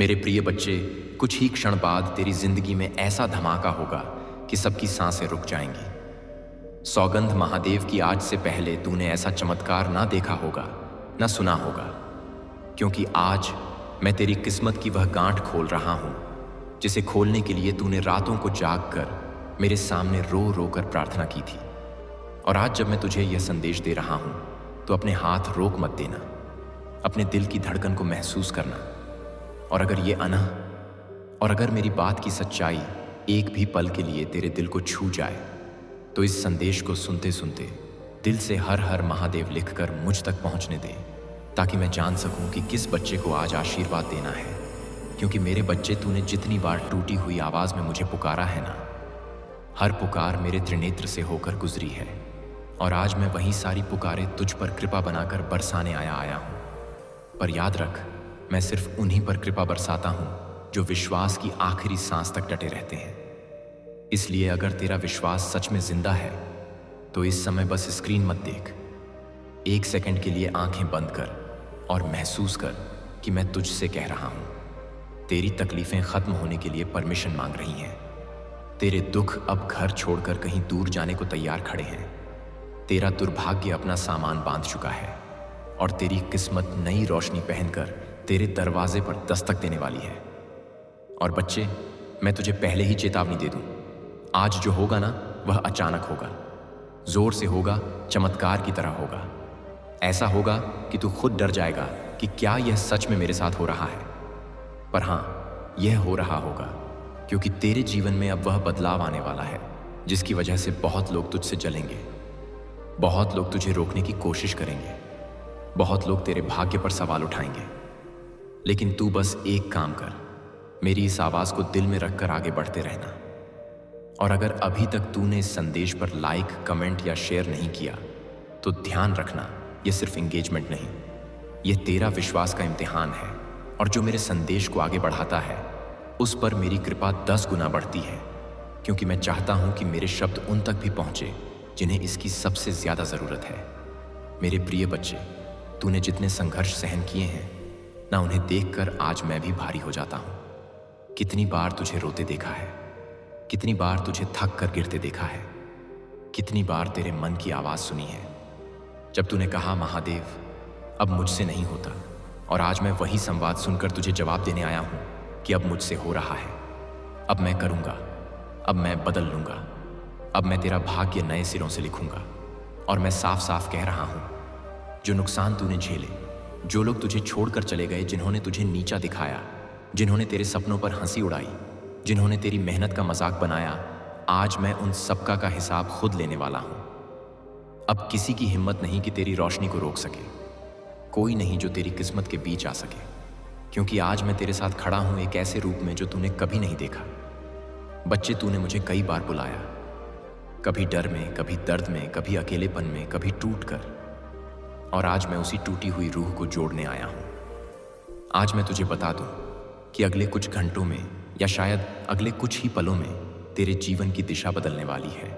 मेरे प्रिय बच्चे, कुछ ही क्षण बाद तेरी जिंदगी में ऐसा धमाका होगा कि सबकी सांसें रुक जाएंगी। सौगंध महादेव की, आज से पहले तूने ऐसा चमत्कार ना देखा होगा, ना सुना होगा। क्योंकि आज मैं तेरी किस्मत की वह गांठ खोल रहा हूं, जिसे खोलने के लिए तूने रातों को जाग कर मेरे सामने रो रो कर प्रार्थना की थी। और आज जब मैं तुझे यह संदेश दे रहा हूं, तो अपने हाथ रोक मत देना, अपने दिल की धड़कन को महसूस करना। और अगर मेरी बात की सच्चाई एक भी पल के लिए तेरे दिल को छू जाए, तो इस संदेश को सुनते सुनते दिल से हर हर महादेव लिखकर मुझ तक पहुंचने दे, ताकि मैं जान सकूं कि किस बच्चे को आज आशीर्वाद देना है। क्योंकि मेरे बच्चे, तूने जितनी बार टूटी हुई आवाज में मुझे पुकारा है ना, हर पुकार मेरे त्रिनेत्र से होकर गुजरी है। और आज मैं वही सारी पुकारें तुझ पर कृपा बनाकर बरसाने आया हूं। पर याद रख, मैं सिर्फ उन्हीं पर कृपा बरसाता हूं जो विश्वास की आखिरी सांस तक डटे रहते हैं। इसलिए अगर तेरा विश्वास सच में जिंदा है, तो इस समय बस स्क्रीन मत देख। एक सेकंड के लिए आंखें बंद कर और महसूस कर कि मैं तुझसे कह रहा हूं। तेरी तकलीफें खत्म होने के लिए परमिशन मांग रही हैं। तेरे दुख अब घर छोड़कर कहीं दूर जाने को तैयार खड़े हैं। तेरा दुर्भाग्य अपना सामान बांध चुका है और तेरी किस्मत नई रोशनी पहनकर तेरे दरवाजे पर दस्तक देने वाली है। और बच्चे, मैं तुझे पहले ही चेतावनी दे दूं, आज जो होगा ना, वह अचानक होगा, जोर से होगा, चमत्कार की तरह होगा। ऐसा होगा कि तू खुद डर जाएगा कि क्या यह सच में मेरे साथ हो रहा है। पर हां, यह हो रहा होगा क्योंकि तेरे जीवन में अब वह बदलाव आने वाला है जिसकी वजह से बहुत लोग तुझसे जलेंगे, बहुत लोग तुझे रोकने की कोशिश करेंगे, बहुत लोग तेरे भाग्य पर सवाल उठाएंगे। लेकिन तू बस एक काम कर, मेरी इस आवाज को दिल में रखकर आगे बढ़ते रहना। और अगर अभी तक तूने इस संदेश पर लाइक, कमेंट या शेयर नहीं किया, तो ध्यान रखना, यह सिर्फ एंगेजमेंट नहीं, यह तेरा विश्वास का इम्तिहान है। और जो मेरे संदेश को आगे बढ़ाता है, उस पर मेरी कृपा 10 गुना बढ़ती है। क्योंकि मैं चाहता हूं कि मेरे शब्द उन तक भी पहुंचे जिन्हें इसकी सबसे ज्यादा जरूरत है। मेरे प्रिय बच्चे, तूने जितने संघर्ष सहन किए हैं ना, उन्हें देखकर आज मैं भी भारी हो जाता हूं। कितनी बार तुझे रोते देखा है, कितनी बार तुझे थक कर गिरते देखा है, कितनी बार तेरे मन की आवाज सुनी है जब तूने कहा, महादेव अब मुझसे नहीं होता। और आज मैं वही संवाद सुनकर तुझे जवाब देने आया हूं कि अब मुझसे हो रहा है, अब मैं करूंगा, अब मैं बदल लूंगा, अब मैं तेरा भाग्य नए सिरों से लिखूंगा। और मैं साफ साफ कह रहा हूं, जो नुकसान तूने झेले, जो लोग तुझे छोड़कर चले गए, जिन्होंने तुझे नीचा दिखाया, जिन्होंने तेरे सपनों पर हंसी उड़ाई, जिन्होंने तेरी मेहनत का मजाक बनाया, आज मैं उन सबका का हिसाब खुद लेने वाला हूं। अब किसी की हिम्मत नहीं कि तेरी रोशनी को रोक सके, कोई नहीं जो तेरी किस्मत के बीच आ सके। क्योंकि आज मैं तेरे साथ खड़ा हूं एक ऐसे रूप में जो तूने कभी नहीं देखा। बच्चे, तूने मुझे कई बार बुलाया, कभी डर में, कभी दर्द में, कभी अकेलेपन में, कभी टूट कर। और आज मैं उसी टूटी हुई रूह को जोड़ने आया हूं। आज मैं तुझे बता दूं कि अगले कुछ घंटों में, या शायद अगले कुछ ही पलों में, तेरे जीवन की दिशा बदलने वाली है।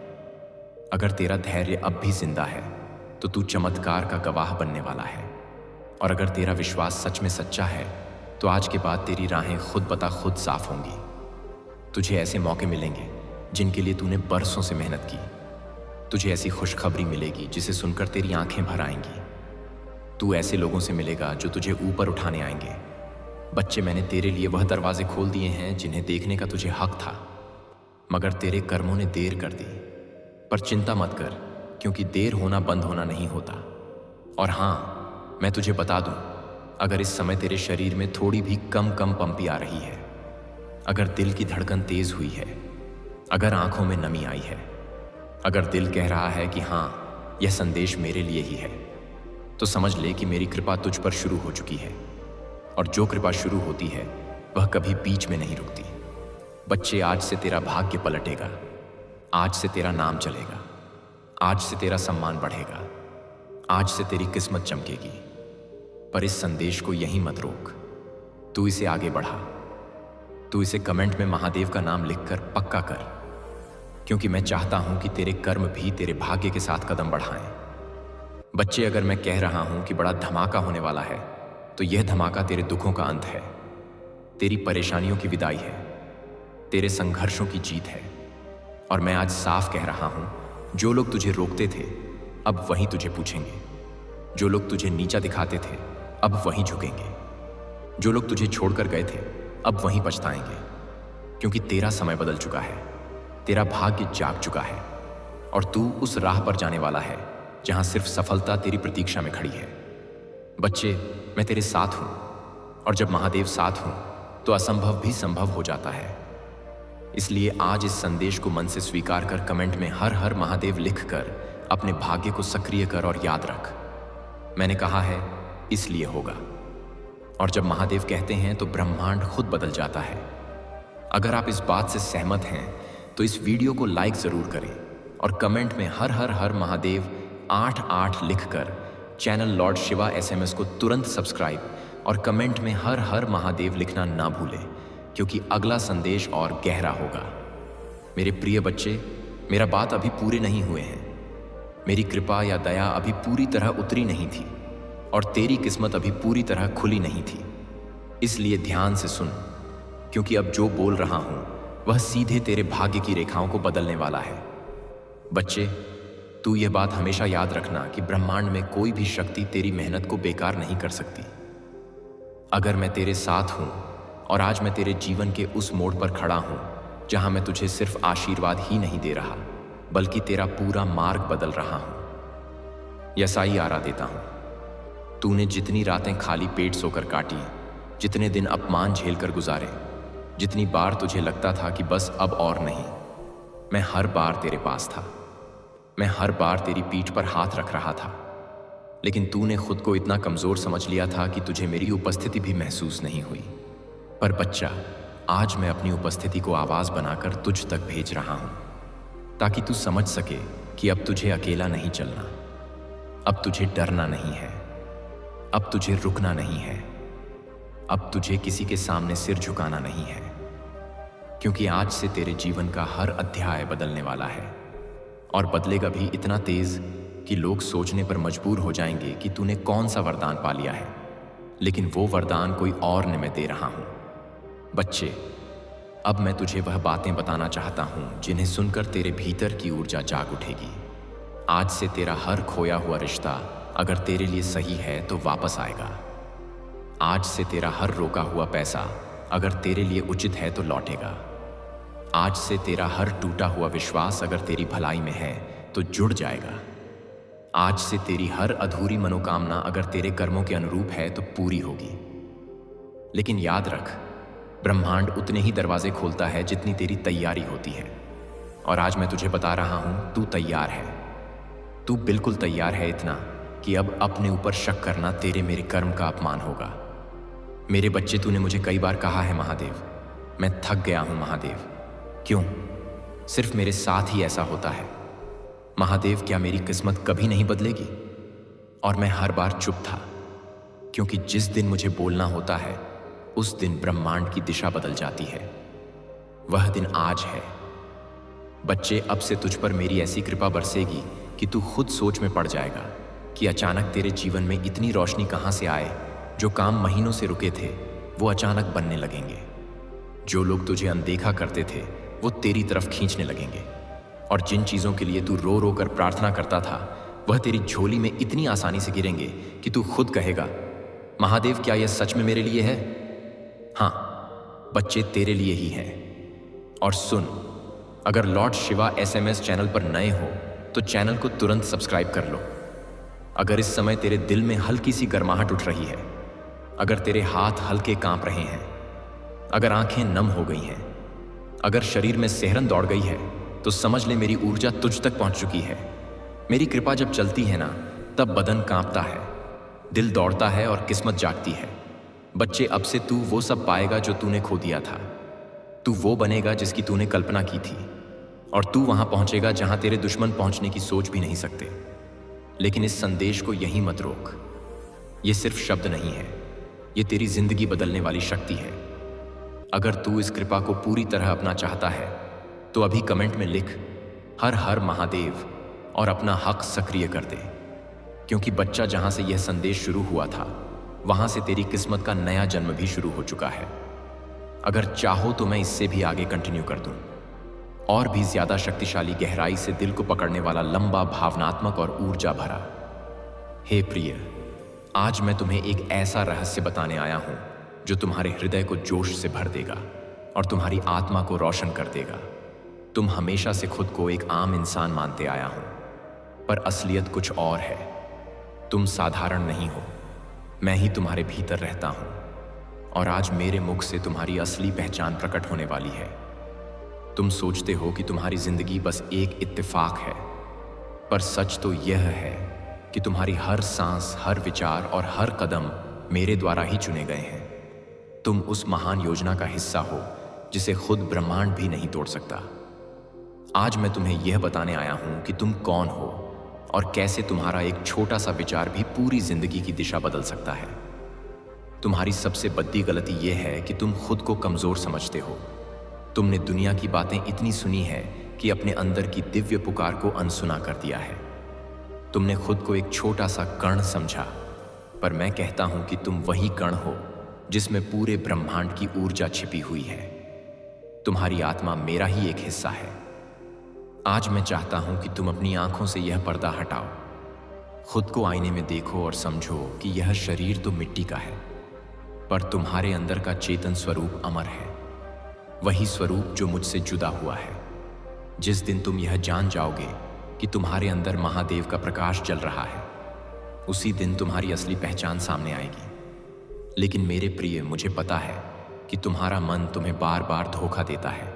अगर तेरा धैर्य अब भी जिंदा है, तो तू चमत्कार का गवाह बनने वाला है। और अगर तेरा विश्वास सच में सच्चा है, तो आज के बाद तेरी राहें खुद बता खुद साफ होंगी। तुझे ऐसे मौके मिलेंगे जिनके लिए तूने बरसों से मेहनत की। तुझे ऐसी खुशखबरी मिलेगी जिसे सुनकर तेरी आंखें भर आएंगी। तू ऐसे लोगों से मिलेगा जो तुझे ऊपर उठाने आएंगे। बच्चे, मैंने तेरे लिए वह दरवाजे खोल दिए हैं जिन्हें देखने का तुझे हक था, मगर तेरे कर्मों ने देर कर दी। पर चिंता मत कर, क्योंकि देर होना बंद होना नहीं होता। और हां, मैं तुझे बता दूं, अगर इस समय तेरे शरीर में थोड़ी भी कम पंपी आ रही है, अगर दिल की धड़कन तेज हुई है, अगर आंखों में नमी आई है, अगर दिल कह रहा है कि हां, यह संदेश मेरे लिए ही है, तो समझ ले कि मेरी कृपा तुझ पर शुरू हो चुकी है। और जो कृपा शुरू होती है, वह कभी बीच में नहीं रुकती। बच्चे, आज से तेरा भाग्य पलटेगा, आज से तेरा नाम चलेगा, आज से तेरा सम्मान बढ़ेगा, आज से तेरी किस्मत चमकेगी। पर इस संदेश को यहीं मत रोक, तू इसे आगे बढ़ा। तू इसे कमेंट में महादेव का नाम लिखकर पक्का कर, क्योंकि मैं चाहता हूं कि तेरे कर्म भी तेरे भाग्य के साथ कदम बढ़ाएं। बच्चे, अगर मैं कह रहा हूं कि बड़ा धमाका होने वाला है, तो यह धमाका तेरे दुखों का अंत है। तेरी परेशानियों की विदाई है, तेरे संघर्षों की जीत है। और मैं आज साफ कह रहा हूं, जो लोग तुझे रोकते थे अब वही तुझे पूछेंगे। जो लोग तुझे नीचा दिखाते थे अब वही झुकेंगे। जो लोग तुझे छोड़कर गए थे अब वहीं पछताएंगे। क्योंकि तेरा समय बदल चुका है, तेरा भाग्य जाग चुका है और तू उस राह पर जाने वाला है जहां सिर्फ सफलता तेरी प्रतीक्षा में खड़ी है। बच्चे, मैं तेरे साथ हूं और जब महादेव साथ हों तो असंभव भी संभव हो जाता है। इसलिए आज इस संदेश को मन से स्वीकार कर कमेंट में हर हर महादेव लिखकर अपने भाग्य को सक्रिय कर और याद रख, मैंने कहा है इसलिए होगा। और जब महादेव कहते हैं तो ब्रह्मांड खुद बदल जाता है। अगर आप इस बात से सहमत हैं तो इस वीडियो को लाइक जरूर करें और कमेंट में हर हर हर महादेव 88 लिखकर चैनल लॉर्ड शिवा SMS को तुरंत सब्सक्राइब और कमेंट में हर हर महादेव लिखना ना भूलें, क्योंकि अगला संदेश और गहरा होगा। मेरे प्रिय बच्चे, मेरा बात अभी पूरे नहीं हुए हैं। मेरी कृपा या दया अभी पूरी तरह उतरी नहीं थी और तेरी किस्मत अभी पूरी तरह खुली नहीं थी। इसलिए ध्यान से सुन, क्योंकि अब जो बोल रहा हूं वह सीधे तेरे भाग्य की रेखाओं को बदलने वाला है। बच्चे, तू यह बात हमेशा याद रखना कि ब्रह्मांड में कोई भी शक्ति तेरी मेहनत को बेकार नहीं कर सकती। अगर मैं तेरे साथ हूं और आज मैं तेरे जीवन के उस मोड़ पर खड़ा हूं जहां मैं तुझे सिर्फ आशीर्वाद ही नहीं दे रहा बल्कि तेरा पूरा मार्ग बदल रहा हूं। यसाई आरा देता हूं, तूने जितनी रातें खाली पेट सोकर काटी, जितने दिन अपमान झेलकर गुजारे, जितनी बार तुझे लगता था कि बस अब और नहीं, मैं हर बार तेरे पास था। मैं हर बार तेरी पीठ पर हाथ रख रहा था, लेकिन तूने खुद को इतना कमजोर समझ लिया था कि तुझे मेरी उपस्थिति भी महसूस नहीं हुई। पर बच्चा, आज मैं अपनी उपस्थिति को आवाज बनाकर तुझ तक भेज रहा हूं ताकि तू समझ सके कि अब तुझे अकेला नहीं चलना, अब तुझे डरना नहीं है, अब तुझे रुकना नहीं है, अब तुझे किसी के सामने सिर झुकाना नहीं है। क्योंकि आज से तेरे जीवन का हर अध्याय बदलने वाला है और बदलेगा भी इतना तेज कि लोग सोचने पर मजबूर हो जाएंगे कि तूने कौन सा वरदान पा लिया है, लेकिन वो वरदान कोई और ने मैं दे रहा हूं। बच्चे, अब मैं तुझे वह बातें बताना चाहता हूं जिन्हें सुनकर तेरे भीतर की ऊर्जा जाग उठेगी। आज से तेरा हर खोया हुआ रिश्ता अगर तेरे लिए सही है तो वापस आएगा। आज से तेरा हर रोका हुआ पैसा अगर तेरे लिए उचित है तो लौटेगा। आज से तेरा हर टूटा हुआ विश्वास अगर तेरी भलाई में है तो जुड़ जाएगा। आज से तेरी हर अधूरी मनोकामना अगर तेरे कर्मों के अनुरूप है तो पूरी होगी। लेकिन याद रख, ब्रह्मांड उतने ही दरवाजे खोलता है जितनी तेरी तैयारी होती है। और आज मैं तुझे बता रहा हूं, तू तैयार है। तू बिल्कुल तैयार है, इतना कि अब अपने ऊपर शक करना तेरे मेरे कर्म का अपमान होगा। मेरे बच्चे, तूने मुझे कई बार कहा है महादेव, मैं थक गया हूं महादेव। क्यों? सिर्फ मेरे साथ ही ऐसा होता है। महादेव, क्या मेरी किस्मत कभी नहीं बदलेगी? और मैं हर बार चुप था, क्योंकि जिस दिन मुझे बोलना होता है उस दिन ब्रह्मांड की दिशा बदल जाती है। वह दिन आज है। बच्चे, अब से तुझ पर मेरी ऐसी कृपा बरसेगी कि तू खुद सोच में पड़ जाएगा कि अचानक तेरे जीवन में इतनी रोशनी कहां से आए। जो काम महीनों से रुके थे वो अचानक बनने लगेंगे। जो लोग तुझे अनदेखा करते थे वो तेरी तरफ खींचने लगेंगे। और जिन चीजों के लिए तू रो रो कर प्रार्थना करता था वह तेरी झोली में इतनी आसानी से गिरेंगे कि तू खुद कहेगा, महादेव, क्या यह सच में मेरे लिए है? हाँ बच्चे, तेरे लिए ही है। और सुन, अगर लॉर्ड शिवा SMS चैनल पर नए हो तो चैनल को तुरंत सब्सक्राइब कर लो। अगर इस समय तेरे दिल में हल्की सी गर्माहट उठ रही है, अगर तेरे हाथ हल्के कांप रहे हैं, अगर आंखें नम हो गई हैं, अगर शरीर में सिहरन दौड़ गई है, तो समझ ले मेरी ऊर्जा तुझ तक पहुंच चुकी है। मेरी कृपा जब चलती है ना, तब बदन कांपता है, दिल दौड़ता है और किस्मत जागती है। बच्चे, अब से तू वो सब पाएगा जो तूने खो दिया था। तू वो बनेगा जिसकी तूने कल्पना की थी और तू वहां पहुंचेगा जहां तेरे दुश्मन पहुंचने की सोच भी नहीं सकते। लेकिन इस संदेश को यहीं मत रोक। ये सिर्फ शब्द नहीं है, ये तेरी जिंदगी बदलने वाली शक्ति है। अगर तू इस कृपा को पूरी तरह अपना चाहता है तो अभी कमेंट में लिख हर हर महादेव और अपना हक सक्रिय कर दे। क्योंकि बच्चा, जहां से यह संदेश शुरू हुआ था वहां से तेरी किस्मत का नया जन्म भी शुरू हो चुका है। अगर चाहो तो मैं इससे भी आगे कंटिन्यू कर दूं, और भी ज्यादा शक्तिशाली, गहराई से दिल को पकड़ने वाला, लंबा, भावनात्मक और ऊर्जा भरा। हे प्रिय, आज मैं तुम्हें एक ऐसा रहस्य बताने आया हूं जो तुम्हारे हृदय को जोश से भर देगा और तुम्हारी आत्मा को रोशन कर देगा। तुम हमेशा से खुद को एक आम इंसान मानते आया हूं, पर असलियत कुछ और है। तुम साधारण नहीं हो, मैं ही तुम्हारे भीतर रहता हूं, और आज मेरे मुख से तुम्हारी असली पहचान प्रकट होने वाली है। तुम सोचते हो कि तुम्हारी जिंदगी बस एक इत्तेफाक है, पर सच तो यह है कि तुम्हारी हर सांस, हर विचार और हर कदम मेरे द्वारा ही चुने गए हैं। तुम उस महान योजना का हिस्सा हो जिसे खुद ब्रह्मांड भी नहीं तोड़ सकता। आज मैं तुम्हें यह बताने आया हूं कि तुम कौन हो और कैसे तुम्हारा एक छोटा सा विचार भी पूरी जिंदगी की दिशा बदल सकता है। तुम्हारी सबसे बड़ी गलती यह है कि तुम खुद को कमजोर समझते हो। तुमने दुनिया की बातें इतनी सुनी है कि अपने अंदर की दिव्य पुकार को अनसुना कर दिया है। तुमने खुद को एक छोटा सा कण समझा, पर मैं कहता हूं कि तुम वही कण हो जिसमें पूरे ब्रह्मांड की ऊर्जा छिपी हुई है। तुम्हारी आत्मा मेरा ही एक हिस्सा है। आज मैं चाहता हूं कि तुम अपनी आंखों से यह पर्दा हटाओ, खुद को आईने में देखो और समझो कि यह शरीर तो मिट्टी का है, पर तुम्हारे अंदर का चेतन स्वरूप अमर है। वही स्वरूप जो मुझसे जुदा हुआ है। जिस दिन तुम यह जान जाओगे कि तुम्हारे अंदर महादेव का प्रकाश जल रहा है, उसी दिन तुम्हारी असली पहचान सामने आएगी। लेकिन मेरे प्रिय, मुझे पता है कि तुम्हारा मन तुम्हें बार बार धोखा देता है।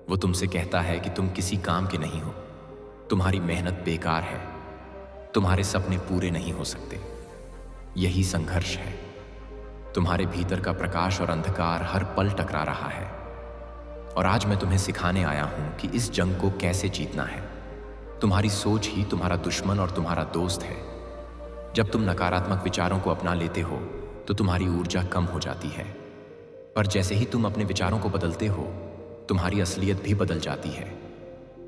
वो तुमसे कहता है कि तुम किसी काम के नहीं हो, तुम्हारी मेहनत बेकार है, तुम्हारे सपने पूरे नहीं हो सकते। यही संघर्ष है। तुम्हारे भीतर का प्रकाश और अंधकार हर पल टकरा रहा है, और आज मैं तुम्हें सिखाने आया हूं कि इस जंग को कैसे जीतना है। तुम्हारी सोच ही तुम्हारा दुश्मन और तुम्हारा दोस्त है। जब तुम नकारात्मक विचारों को अपना लेते हो तो तुम्हारी ऊर्जा कम हो जाती है, पर जैसे ही तुम अपने विचारों को बदलते हो, तुम्हारी असलियत भी बदल जाती है।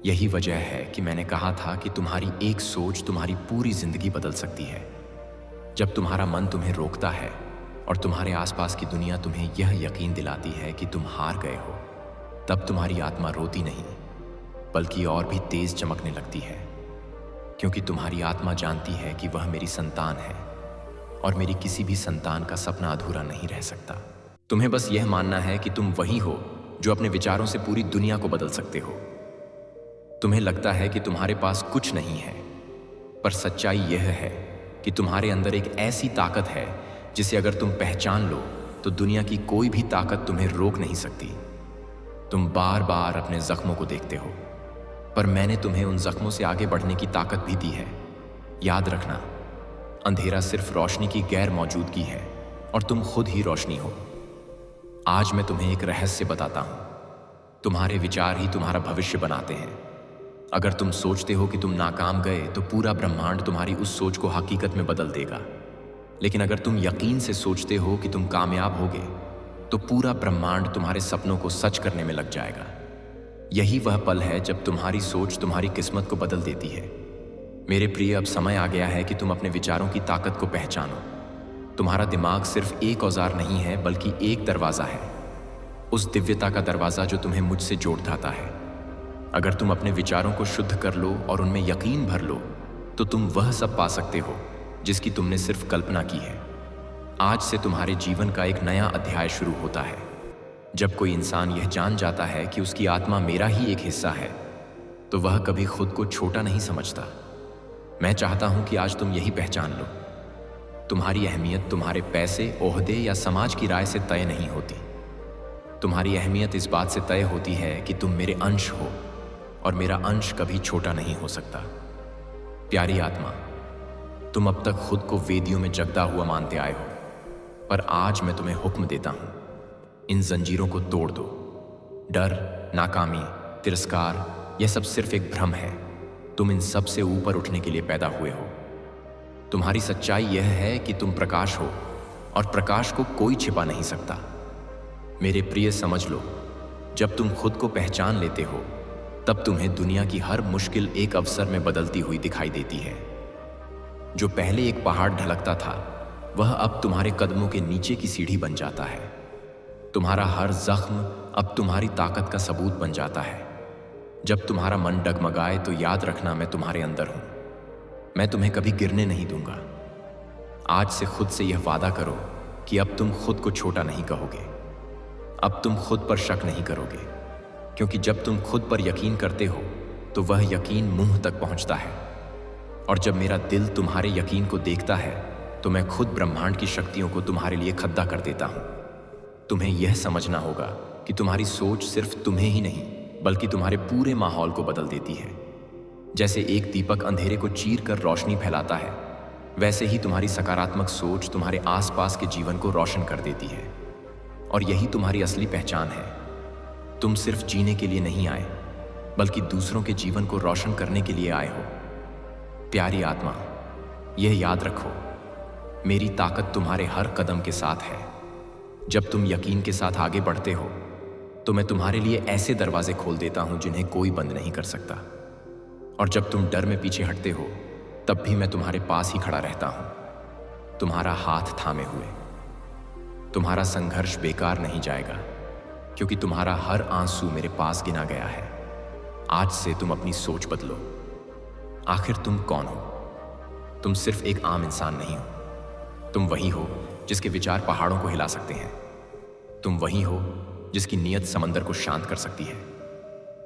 यही वजह है कि मैंने कहा था कि तुम्हारी एक सोच तुम्हारी पूरी जिंदगी बदल सकती है। जब तुम्हारा मन तुम्हें रोकता है और तुम्हारे आसपास की दुनिया तुम्हें यह यकीन दिलाती है कि तुम हार गए हो, तब तुम्हारी आत्मा रोती नहीं, बल्कि और भी तेज चमकने लगती है, क्योंकि तुम्हारी आत्मा जानती है कि वह मेरी संतान है और मेरी किसी भी संतान का सपना अधूरा नहीं रह सकता। तुम्हें बस यह मानना है कि तुम वही हो जो अपने विचारों से पूरी दुनिया को बदल सकते हो। तुम्हें लगता है कि तुम्हारे पास कुछ नहीं है, पर सच्चाई यह है कि तुम्हारे अंदर एक ऐसी ताकत है जिसे अगर तुम पहचान लो तो दुनिया की कोई भी ताकत तुम्हें रोक नहीं सकती। तुम बार बार अपने जख्मों को देखते हो, पर मैंने तुम्हें उन जख्मों से आगे बढ़ने की ताकत भी दी है। याद रखना, अंधेरा सिर्फ रोशनी की गैर मौजूदगी है और तुम खुद ही रोशनी हो। आज मैं तुम्हें एक रहस्य बताता हूं। तुम्हारे विचार ही तुम्हारा भविष्य बनाते हैं। अगर तुम सोचते हो कि तुम नाकाम गए तो पूरा ब्रह्मांड तुम्हारी उस सोच को हकीकत में बदल देगा। लेकिन अगर तुम यकीन से सोचते हो कि तुम कामयाब होगे, तो पूरा ब्रह्मांड तुम्हारे सपनों को सच करने में लग जाएगा। यही वह पल है जब तुम्हारी सोच तुम्हारी किस्मत को बदल देती है। मेरे प्रिय, अब समय आ गया है कि तुम अपने विचारों की ताकत को पहचानो। तुम्हारा दिमाग सिर्फ एक औजार नहीं है, बल्कि एक दरवाजा है, उस दिव्यता का दरवाजा जो तुम्हें मुझसे जोड़ जाता है। अगर तुम अपने विचारों को शुद्ध कर लो और उनमें यकीन भर लो, तो तुम वह सब पा सकते हो जिसकी तुमने सिर्फ कल्पना की है। आज से तुम्हारे जीवन का एक नया अध्याय शुरू होता है। जब कोई इंसान यह जान जाता है कि उसकी आत्मा मेरा ही एक हिस्सा है, तो वह कभी खुद को छोटा नहीं समझता। मैं चाहता हूं कि आज तुम यही पहचान लो। तुम्हारी अहमियत तुम्हारे पैसे, ओहदे या समाज की राय से तय नहीं होती। तुम्हारी अहमियत इस बात से तय होती है कि तुम मेरे अंश हो, और मेरा अंश कभी छोटा नहीं हो सकता। प्यारी आत्मा, तुम अब तक खुद को वेदियों में जगदा हुआ मानते आए हो, पर आज मैं तुम्हें हुक्म देता हूं, इन जंजीरों को तोड़ दो। डर, नाकामी, तिरस्कार, यह सब सिर्फ एक भ्रम है। तुम इन सब से ऊपर उठने के लिए पैदा हुए हो। तुम्हारी सच्चाई यह है कि तुम प्रकाश हो, और प्रकाश को कोई छिपा नहीं सकता। मेरे प्रिय, समझ लो, जब तुम खुद को पहचान लेते हो, तब तुम्हें दुनिया की हर मुश्किल एक अवसर में बदलती हुई दिखाई देती है। जो पहले एक पहाड़ ढलकता था, वह अब तुम्हारे कदमों के नीचे की सीढ़ी बन जाता है। तुम्हारा हर जख्म अब तुम्हारी ताकत का सबूत बन जाता है। जब तुम्हारा मन डगमगाए तो याद रखना मैं तुम्हारे अंदर हूं। मैं तुम्हें कभी गिरने नहीं दूंगा। आज से खुद से यह वादा करो कि अब तुम खुद को छोटा नहीं कहोगे। अब तुम खुद पर शक नहीं करोगे, क्योंकि जब तुम खुद पर यकीन करते हो तो वह यकीन मुंह तक पहुंचता है। और जब मेरा दिल तुम्हारे यकीन को देखता है तो मैं खुद ब्रह्मांड की शक्तियों को तुम्हारे लिए खद्दा कर देता हूं। तुम्हें यह समझना होगा कि तुम्हारी सोच सिर्फ तुम्हें ही नहीं बल्कि तुम्हारे पूरे माहौल को बदल देती है। जैसे एक दीपक अंधेरे को चीर कर रोशनी फैलाता है, वैसे ही तुम्हारी सकारात्मक सोच तुम्हारे आसपास के जीवन को रोशन कर देती है। और यही तुम्हारी असली पहचान है। तुम सिर्फ जीने के लिए नहीं आए, बल्कि दूसरों के जीवन को रोशन करने के लिए आए हो। प्यारी आत्मा, यह याद रखो, मेरी ताकत तुम्हारे हर कदम के साथ है। जब तुम यकीन के साथ आगे बढ़ते हो तो मैं तुम्हारे लिए ऐसे दरवाजे खोल देता हूं जिन्हें कोई बंद नहीं कर सकता। और जब तुम डर में पीछे हटते हो तब भी मैं तुम्हारे पास ही खड़ा रहता हूं, तुम्हारा हाथ थामे हुए। तुम्हारा संघर्ष बेकार नहीं जाएगा, क्योंकि तुम्हारा हर आंसू मेरे पास गिना गया है। आज से तुम अपनी सोच बदलो। आखिर तुम कौन हो? तुम सिर्फ एक आम इंसान नहीं हो। तुम वही हो जिसके विचार पहाड़ों को हिला सकते हैं। तुम वही हो जिसकी नीयत समंदर को शांत कर सकती है।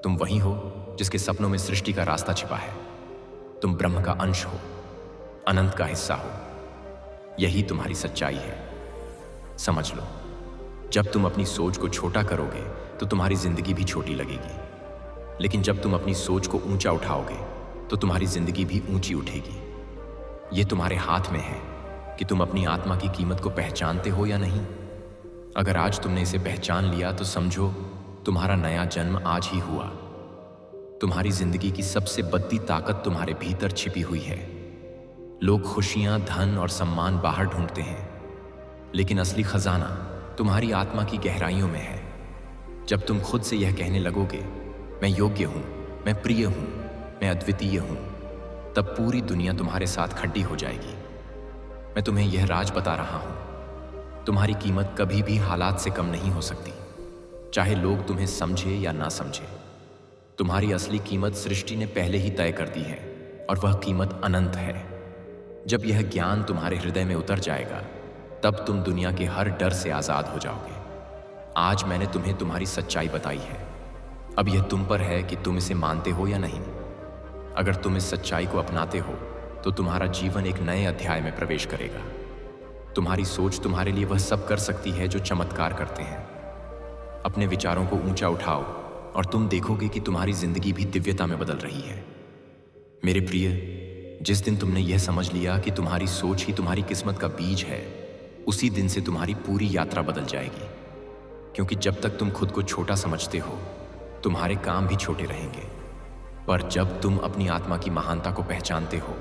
तुम वही हो जिसके सपनों में सृष्टि का रास्ता छिपा है। तुम ब्रह्म का अंश हो, अनंत का हिस्सा हो। यही तुम्हारी सच्चाई है। समझ लो, जब तुम अपनी सोच को छोटा करोगे तो तुम्हारी जिंदगी भी छोटी लगेगी, लेकिन जब तुम अपनी सोच को ऊंचा उठाओगे तो तुम्हारी जिंदगी भी ऊंची उठेगी। यह तुम्हारे हाथ में है कि तुम अपनी आत्मा की कीमत को पहचानते हो या नहीं। अगर आज तुमने इसे पहचान लिया तो समझो तुम्हारा नया जन्म आज ही हुआ। तुम्हारी जिंदगी की सबसे बड़ी ताकत तुम्हारे भीतर छिपी हुई है। लोग खुशियां, धन और सम्मान बाहर ढूंढते हैं, लेकिन असली खजाना तुम्हारी आत्मा की गहराइयों में है। जब तुम खुद से यह कहने लगोगे, मैं योग्य हूं, मैं प्रिय हूं, मैं अद्वितीय हूं, तब पूरी दुनिया तुम्हारे साथ खड़ी हो जाएगी। मैं तुम्हें यह राज बता रहा हूं, तुम्हारी कीमत कभी भी हालात से कम नहीं हो सकती, चाहे लोग तुम्हें समझे या ना समझे। तुम्हारी असली कीमत सृष्टि ने पहले ही तय कर दी है, और वह कीमत अनंत है। जब यह ज्ञान तुम्हारे हृदय में उतर जाएगा तब तुम दुनिया के हर डर से आजाद हो जाओगे। आज मैंने तुम्हें तुम्हारी सच्चाई बताई है। अब यह तुम पर है कि तुम इसे मानते हो या नहीं। अगर तुम इस सच्चाई को अपनाते हो तो तुम्हारा जीवन एक नए अध्याय में प्रवेश करेगा। तुम्हारी सोच तुम्हारे लिए वह सब कर सकती है जो चमत्कार करते हैं। अपने विचारों को ऊंचा उठाओ और तुम देखोगे कि तुम्हारी जिंदगी भी दिव्यता में बदल रही है। मेरे प्रिय, जिस दिन तुमने यह समझ लिया कि तुम्हारी सोच ही तुम्हारी किस्मत का बीज है, उसी दिन से तुम्हारी पूरी यात्रा बदल जाएगी। क्योंकि जब तक तुम खुद को छोटा समझते हो, तुम्हारे काम भी छोटे रहेंगे। पर जब तुम अपनी आत्मा की महानता को पहचानते हो,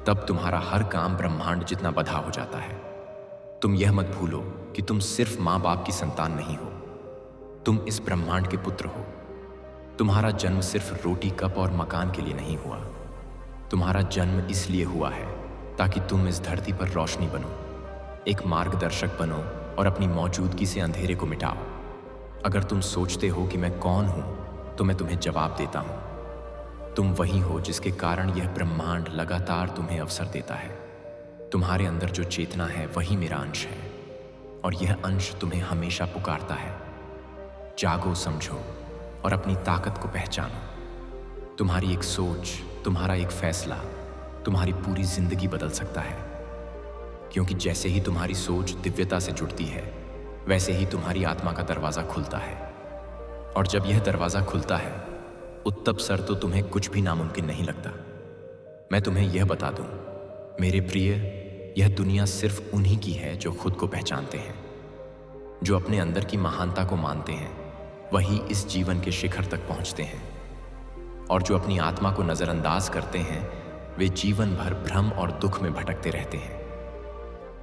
तब तुम्हारा हर काम ब्रह्मांड जितना बधा हो जाता है। तुम यह मत भूलो कि तुम सिर्फ माँ बाप की संतान नहीं हो, तुम इस ब्रह्मांड के पुत्र हो। तुम्हारा जन्म सिर्फ रोटी, कप और मकान के लिए नहीं हुआ। तुम्हारा जन्म इसलिए हुआ है ताकि तुम इस धरती पर रोशनी बनो, एक मार्गदर्शक बनो और अपनी मौजूदगी से अंधेरे को मिटाओ। अगर तुम सोचते हो कि मैं कौन हूं, तो मैं तुम्हें जवाब देता हूं, तुम वही हो जिसके कारण यह ब्रह्मांड लगातार तुम्हें अवसर देता है। तुम्हारे अंदर जो चेतना है वही मेरा अंश है, और यह अंश तुम्हें हमेशा पुकारता है। जागो, समझो और अपनी ताकत को पहचानो। तुम्हारी एक सोच, तुम्हारा एक फैसला तुम्हारी पूरी जिंदगी बदल सकता है। क्योंकि जैसे ही तुम्हारी सोच दिव्यता से जुड़ती है, वैसे ही तुम्हारी आत्मा का दरवाजा खुलता है। और जब यह दरवाजा खुलता है, उत्तम सर तो तुम्हें कुछ भी नामुमकिन नहीं लगता। मैं तुम्हें यह बता दूं, मेरे प्रिय, यह दुनिया सिर्फ उन्हीं की है जो खुद को पहचानते हैं, जो अपने अंदर की महानता को मानते हैं। वही इस जीवन के शिखर तक पहुंचते हैं, और जो अपनी आत्मा को नजरअंदाज करते हैं, वे जीवन भर भ्रम और दुख में भटकते रहते हैं।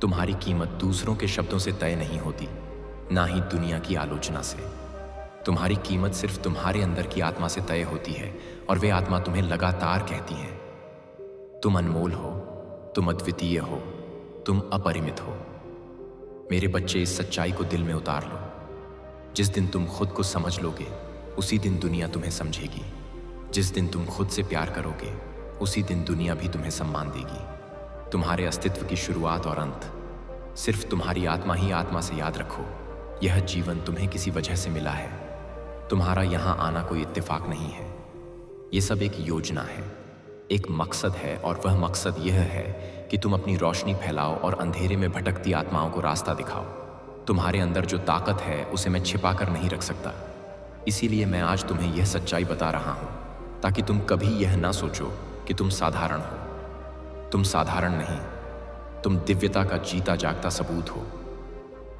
तुम्हारी कीमत दूसरों के शब्दों से तय नहीं होती, ना ही दुनिया की आलोचना से। तुम्हारी कीमत सिर्फ तुम्हारे अंदर की आत्मा से तय होती है, और वे आत्मा तुम्हें लगातार कहती है, तुम अनमोल हो, तुम अद्वितीय हो, तुम अपरिमित हो। मेरे बच्चे, इस सच्चाई को दिल में उतार लो। जिस दिन तुम खुद को समझ लोगे, उसी दिन दुनिया तुम्हें समझेगी। जिस दिन तुम खुद से प्यार करोगे, उसी दिन दुनिया भी तुम्हें सम्मान देगी। तुम्हारे अस्तित्व की शुरुआत और अंत सिर्फ तुम्हारी आत्मा ही आत्मा से याद रखो। यह जीवन तुम्हें किसी वजह से मिला है। तुम्हारा यहाँ आना कोई इत्तेफाक नहीं है। ये सब एक योजना है, एक मकसद है, और वह मकसद यह है कि तुम अपनी रोशनी फैलाओ और अंधेरे में भटकती आत्माओं को रास्ता दिखाओ। तुम्हारे अंदर जो ताकत है उसे मैं छिपा कर नहीं रख सकता। इसीलिए मैं आज तुम्हें यह सच्चाई बता रहा हूँ, ताकि तुम कभी यह ना सोचो कि तुम साधारण हो। तुम साधारण नहीं, तुम दिव्यता का जीता जागता सबूत हो।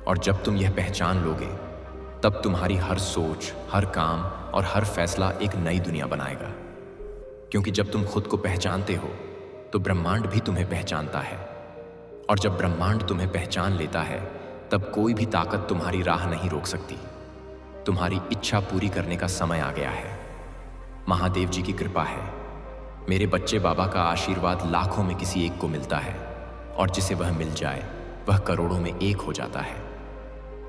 और जब तुम यह पहचान लोगे, तब तुम्हारी हर सोच, हर काम और हर फैसला एक नई दुनिया बनाएगा। क्योंकि जब तुम खुद को पहचानते हो, तो ब्रह्मांड भी तुम्हें पहचानता है। और जब ब्रह्मांड तुम्हें पहचान लेता है, तब कोई भी ताकत तुम्हारी राह नहीं रोक सकती। तुम्हारी इच्छा पूरी करने का समय आ गया है। महादेव जी की कृपा है। मेरे बच्चे बाबा का आशीर्वाद लाखों में किसी एक को मिलता है, और जिसे वह मिल जाए वह करोड़ों में एक हो जाता है।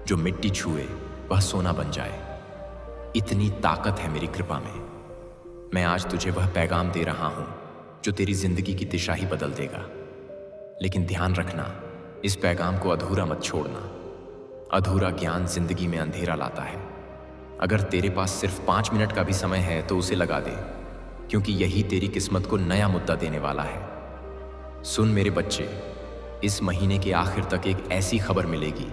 जो मिट्टी छुए वह सोना बन जाए। इतनी ताकत है मेरी कृपा में। मैं आज तुझे वह पैगाम दे रहा हूं जो तेरी जिंदगी की दिशा ही बदल देगा। लेकिन ध्यान रखना, इस पैगाम को अधूरा मत छोड़ना। अधूरा ज्ञान जिंदगी में अंधेरा लाता है। अगर तेरे पास सिर्फ 5 मिनट का भी समय है तो उसे लगा दे, क्योंकि यही तेरी किस्मत को नया मुद्दा देने वाला है। सुन मेरे बच्चे, इस महीने के आखिर तक एक ऐसी खबर मिलेगी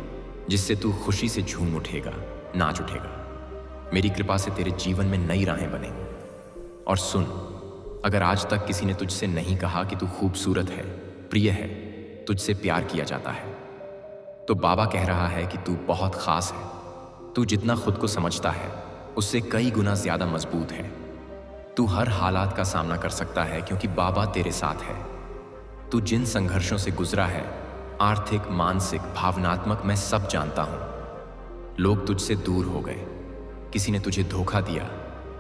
जिससे तू खुशी से झूम उठेगा, नाच उठेगा। मेरी कृपा से तेरे जीवन में नई राहें बनेंगी। और सुन, अगर आज तक किसी ने तुझसे नहीं कहा कि तू खूबसूरत है, प्रिय है, तुझसे प्यार किया जाता है, तो बाबा कह रहा है कि तू बहुत खास है। तू जितना खुद को समझता है उससे कई गुना ज्यादा मजबूत है। तू हर हालात का सामना कर सकता है, क्योंकि बाबा तेरे साथ है। तू जिन संघर्षों से गुजरा है, आर्थिक, मानसिक, भावनात्मक, मैं सब जानता हूं। लोग तुझसे दूर हो गए, किसी ने तुझे धोखा दिया,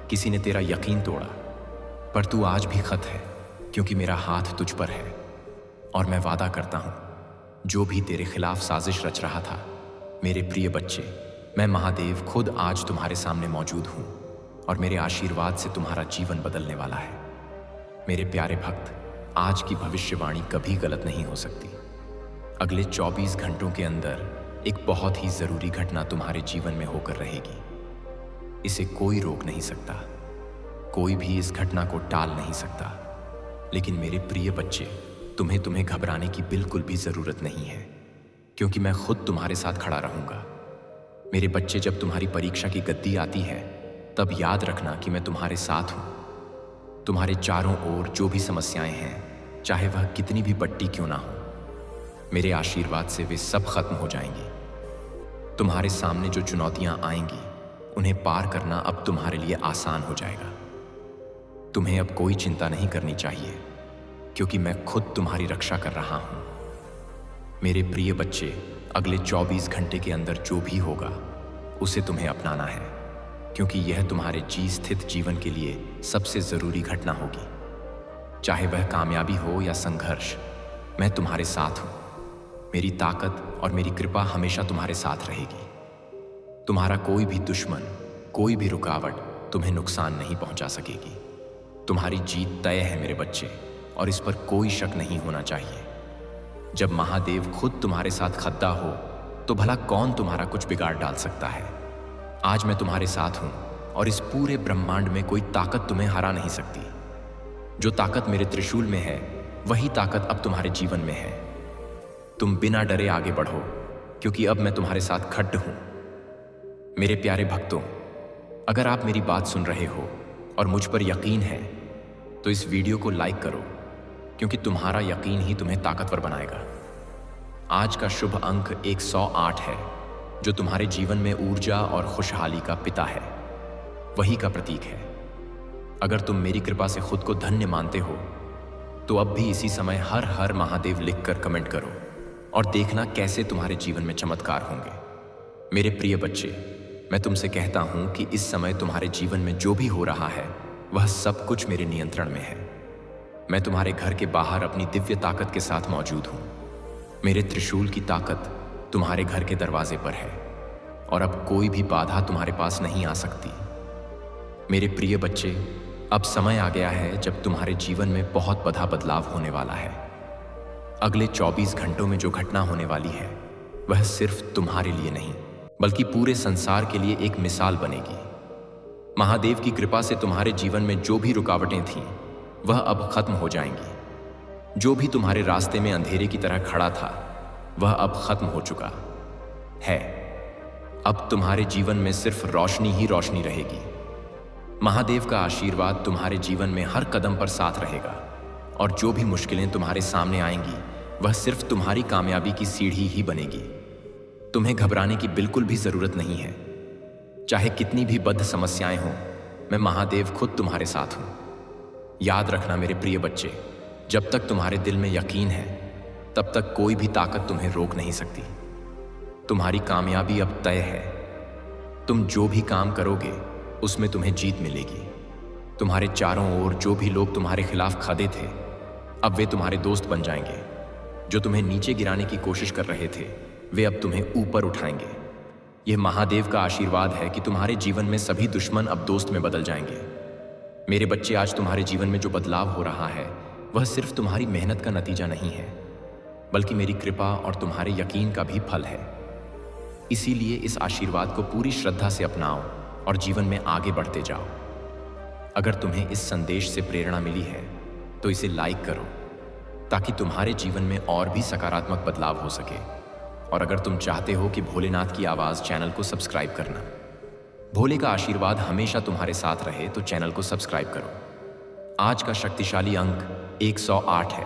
किसी ने तेरा यकीन तोड़ा, पर तू आज भी खत है, क्योंकि मेरा हाथ तुझ पर है। और मैं वादा करता हूं, जो भी तेरे खिलाफ साजिश रच रहा था, मेरे प्रिय बच्चे, मैं महादेव खुद आज तुम्हारे सामने मौजूद हूं, और मेरे आशीर्वाद से तुम्हारा जीवन बदलने वाला है। मेरे प्यारे भक्त, आज की भविष्यवाणी कभी गलत नहीं हो सकती। अगले 24 घंटों के अंदर एक बहुत ही जरूरी घटना तुम्हारे जीवन में होकर रहेगी। इसे कोई रोक नहीं सकता, कोई भी इस घटना को टाल नहीं सकता। लेकिन मेरे प्रिय बच्चे, तुम्हें घबराने की बिल्कुल भी जरूरत नहीं है, क्योंकि मैं खुद तुम्हारे साथ खड़ा रहूंगा। मेरे बच्चे, जब तुम्हारी परीक्षा की गद्दी आती है, तब याद रखना कि मैं तुम्हारे साथ हूं। तुम्हारे चारों ओर जो भी समस्याएं हैं, चाहे वह कितनी भी बट्टी क्यों ना हो, मेरे आशीर्वाद से वे सब खत्म हो जाएंगी। तुम्हारे सामने जो चुनौतियां आएंगी, उन्हें पार करना अब तुम्हारे लिए आसान हो जाएगा। तुम्हें अब कोई चिंता नहीं करनी चाहिए, क्योंकि मैं खुद तुम्हारी रक्षा कर रहा हूं। मेरे प्रिय बच्चे, अगले 24 घंटे के अंदर जो भी होगा, उसे तुम्हें अपनाना है, क्योंकि यह तुम्हारे जी स्थित जीवन के लिए सबसे जरूरी घटना होगी। चाहे वह कामयाबी हो या संघर्ष, मैं तुम्हारे साथ हूं। मेरी ताकत और मेरी कृपा हमेशा तुम्हारे साथ रहेगी। तुम्हारा कोई भी दुश्मन, कोई भी रुकावट तुम्हें नुकसान नहीं पहुंचा सकेगी। तुम्हारी जीत तय है मेरे बच्चे, और इस पर कोई शक नहीं होना चाहिए। जब महादेव खुद तुम्हारे साथ खद्दा हो, तो भला कौन तुम्हारा कुछ बिगाड़ डाल सकता है। आज मैं तुम्हारे साथ हूं, और इस पूरे ब्रह्मांड में कोई ताकत तुम्हें हरा नहीं सकती। जो ताकत मेरे त्रिशूल में है, वही ताकत अब तुम्हारे जीवन में है। तुम बिना डरे आगे बढ़ो, क्योंकि अब मैं तुम्हारे साथ खड्ड हूं। मेरे प्यारे भक्तों, अगर आप मेरी बात सुन रहे हो और मुझ पर यकीन है, तो इस वीडियो को लाइक करो, क्योंकि तुम्हारा यकीन ही तुम्हें ताकतवर बनाएगा। आज का शुभ अंक 108 है, जो तुम्हारे जीवन में ऊर्जा और खुशहाली का पिता है, वही का प्रतीक है। अगर तुम मेरी कृपा से खुद को धन्य मानते हो, तो अब भी इसी समय हर हर महादेव लिखकर कमेंट करो, और देखना कैसे तुम्हारे जीवन में चमत्कार होंगे। मेरे प्रिय बच्चे, मैं तुमसे कहता हूं कि इस समय तुम्हारे जीवन में जो भी हो रहा है, वह सब कुछ मेरे नियंत्रण में है। मैं तुम्हारे घर के बाहर अपनी दिव्य ताकत के साथ मौजूद हूं। मेरे त्रिशूल की ताकत तुम्हारे घर के दरवाजे पर है, और अब कोई भी बाधा तुम्हारे पास नहीं आ सकती। मेरे प्रिय बच्चे, अब समय आ गया है जब तुम्हारे जीवन में बहुत बड़ा बदलाव होने वाला है। अगले 24 घंटों में जो घटना होने वाली है वह सिर्फ तुम्हारे लिए नहीं बल्कि पूरे संसार के लिए एक मिसाल बनेगी। महादेव की कृपा से तुम्हारे जीवन में जो भी रुकावटें थीं वह अब खत्म हो जाएंगी। जो भी तुम्हारे रास्ते में अंधेरे की तरह खड़ा था वह अब खत्म हो चुका है। अब तुम्हारे जीवन में सिर्फ रोशनी ही रोशनी रहेगी। महादेव का आशीर्वाद तुम्हारे जीवन में हर कदम पर साथ रहेगा और जो भी मुश्किलें तुम्हारे सामने आएंगी वह सिर्फ तुम्हारी कामयाबी की सीढ़ी ही बनेगी। तुम्हें घबराने की बिल्कुल भी जरूरत नहीं है। चाहे कितनी भी बद्ध समस्याएं हों, मैं महादेव खुद तुम्हारे साथ हूं। याद रखना मेरे प्रिय बच्चे, जब तक तुम्हारे दिल में यकीन है तब तक कोई भी ताकत तुम्हें रोक नहीं सकती। तुम्हारी कामयाबी अब तय है। तुम जो भी काम करोगे उसमें तुम्हें जीत मिलेगी। तुम्हारे चारों ओर जो भी लोग तुम्हारे खिलाफ खड़े थे अब वे तुम्हारे दोस्त बन जाएंगे। जो तुम्हें नीचे गिराने की कोशिश कर रहे थे वे अब तुम्हें ऊपर उठाएंगे। यह महादेव का आशीर्वाद है कि तुम्हारे जीवन में सभी दुश्मन अब दोस्त में बदल जाएंगे। मेरे बच्चे, आज तुम्हारे जीवन में जो बदलाव हो रहा है वह सिर्फ तुम्हारी मेहनत का नतीजा नहीं है बल्कि मेरी कृपा और तुम्हारे यकीन का भी फल है। इसीलिए इस आशीर्वाद को पूरी श्रद्धा से अपनाओ और जीवन में आगे बढ़ते जाओ। अगर तुम्हें इस संदेश से प्रेरणा मिली है तो इसे लाइक करो ताकि तुम्हारे जीवन में और भी सकारात्मक बदलाव हो सके। और अगर तुम चाहते हो कि भोलेनाथ की आवाज़ चैनल को सब्सक्राइब करना, भोले का आशीर्वाद हमेशा तुम्हारे साथ रहे, तो चैनल को सब्सक्राइब करो। आज का शक्तिशाली अंक 108 है।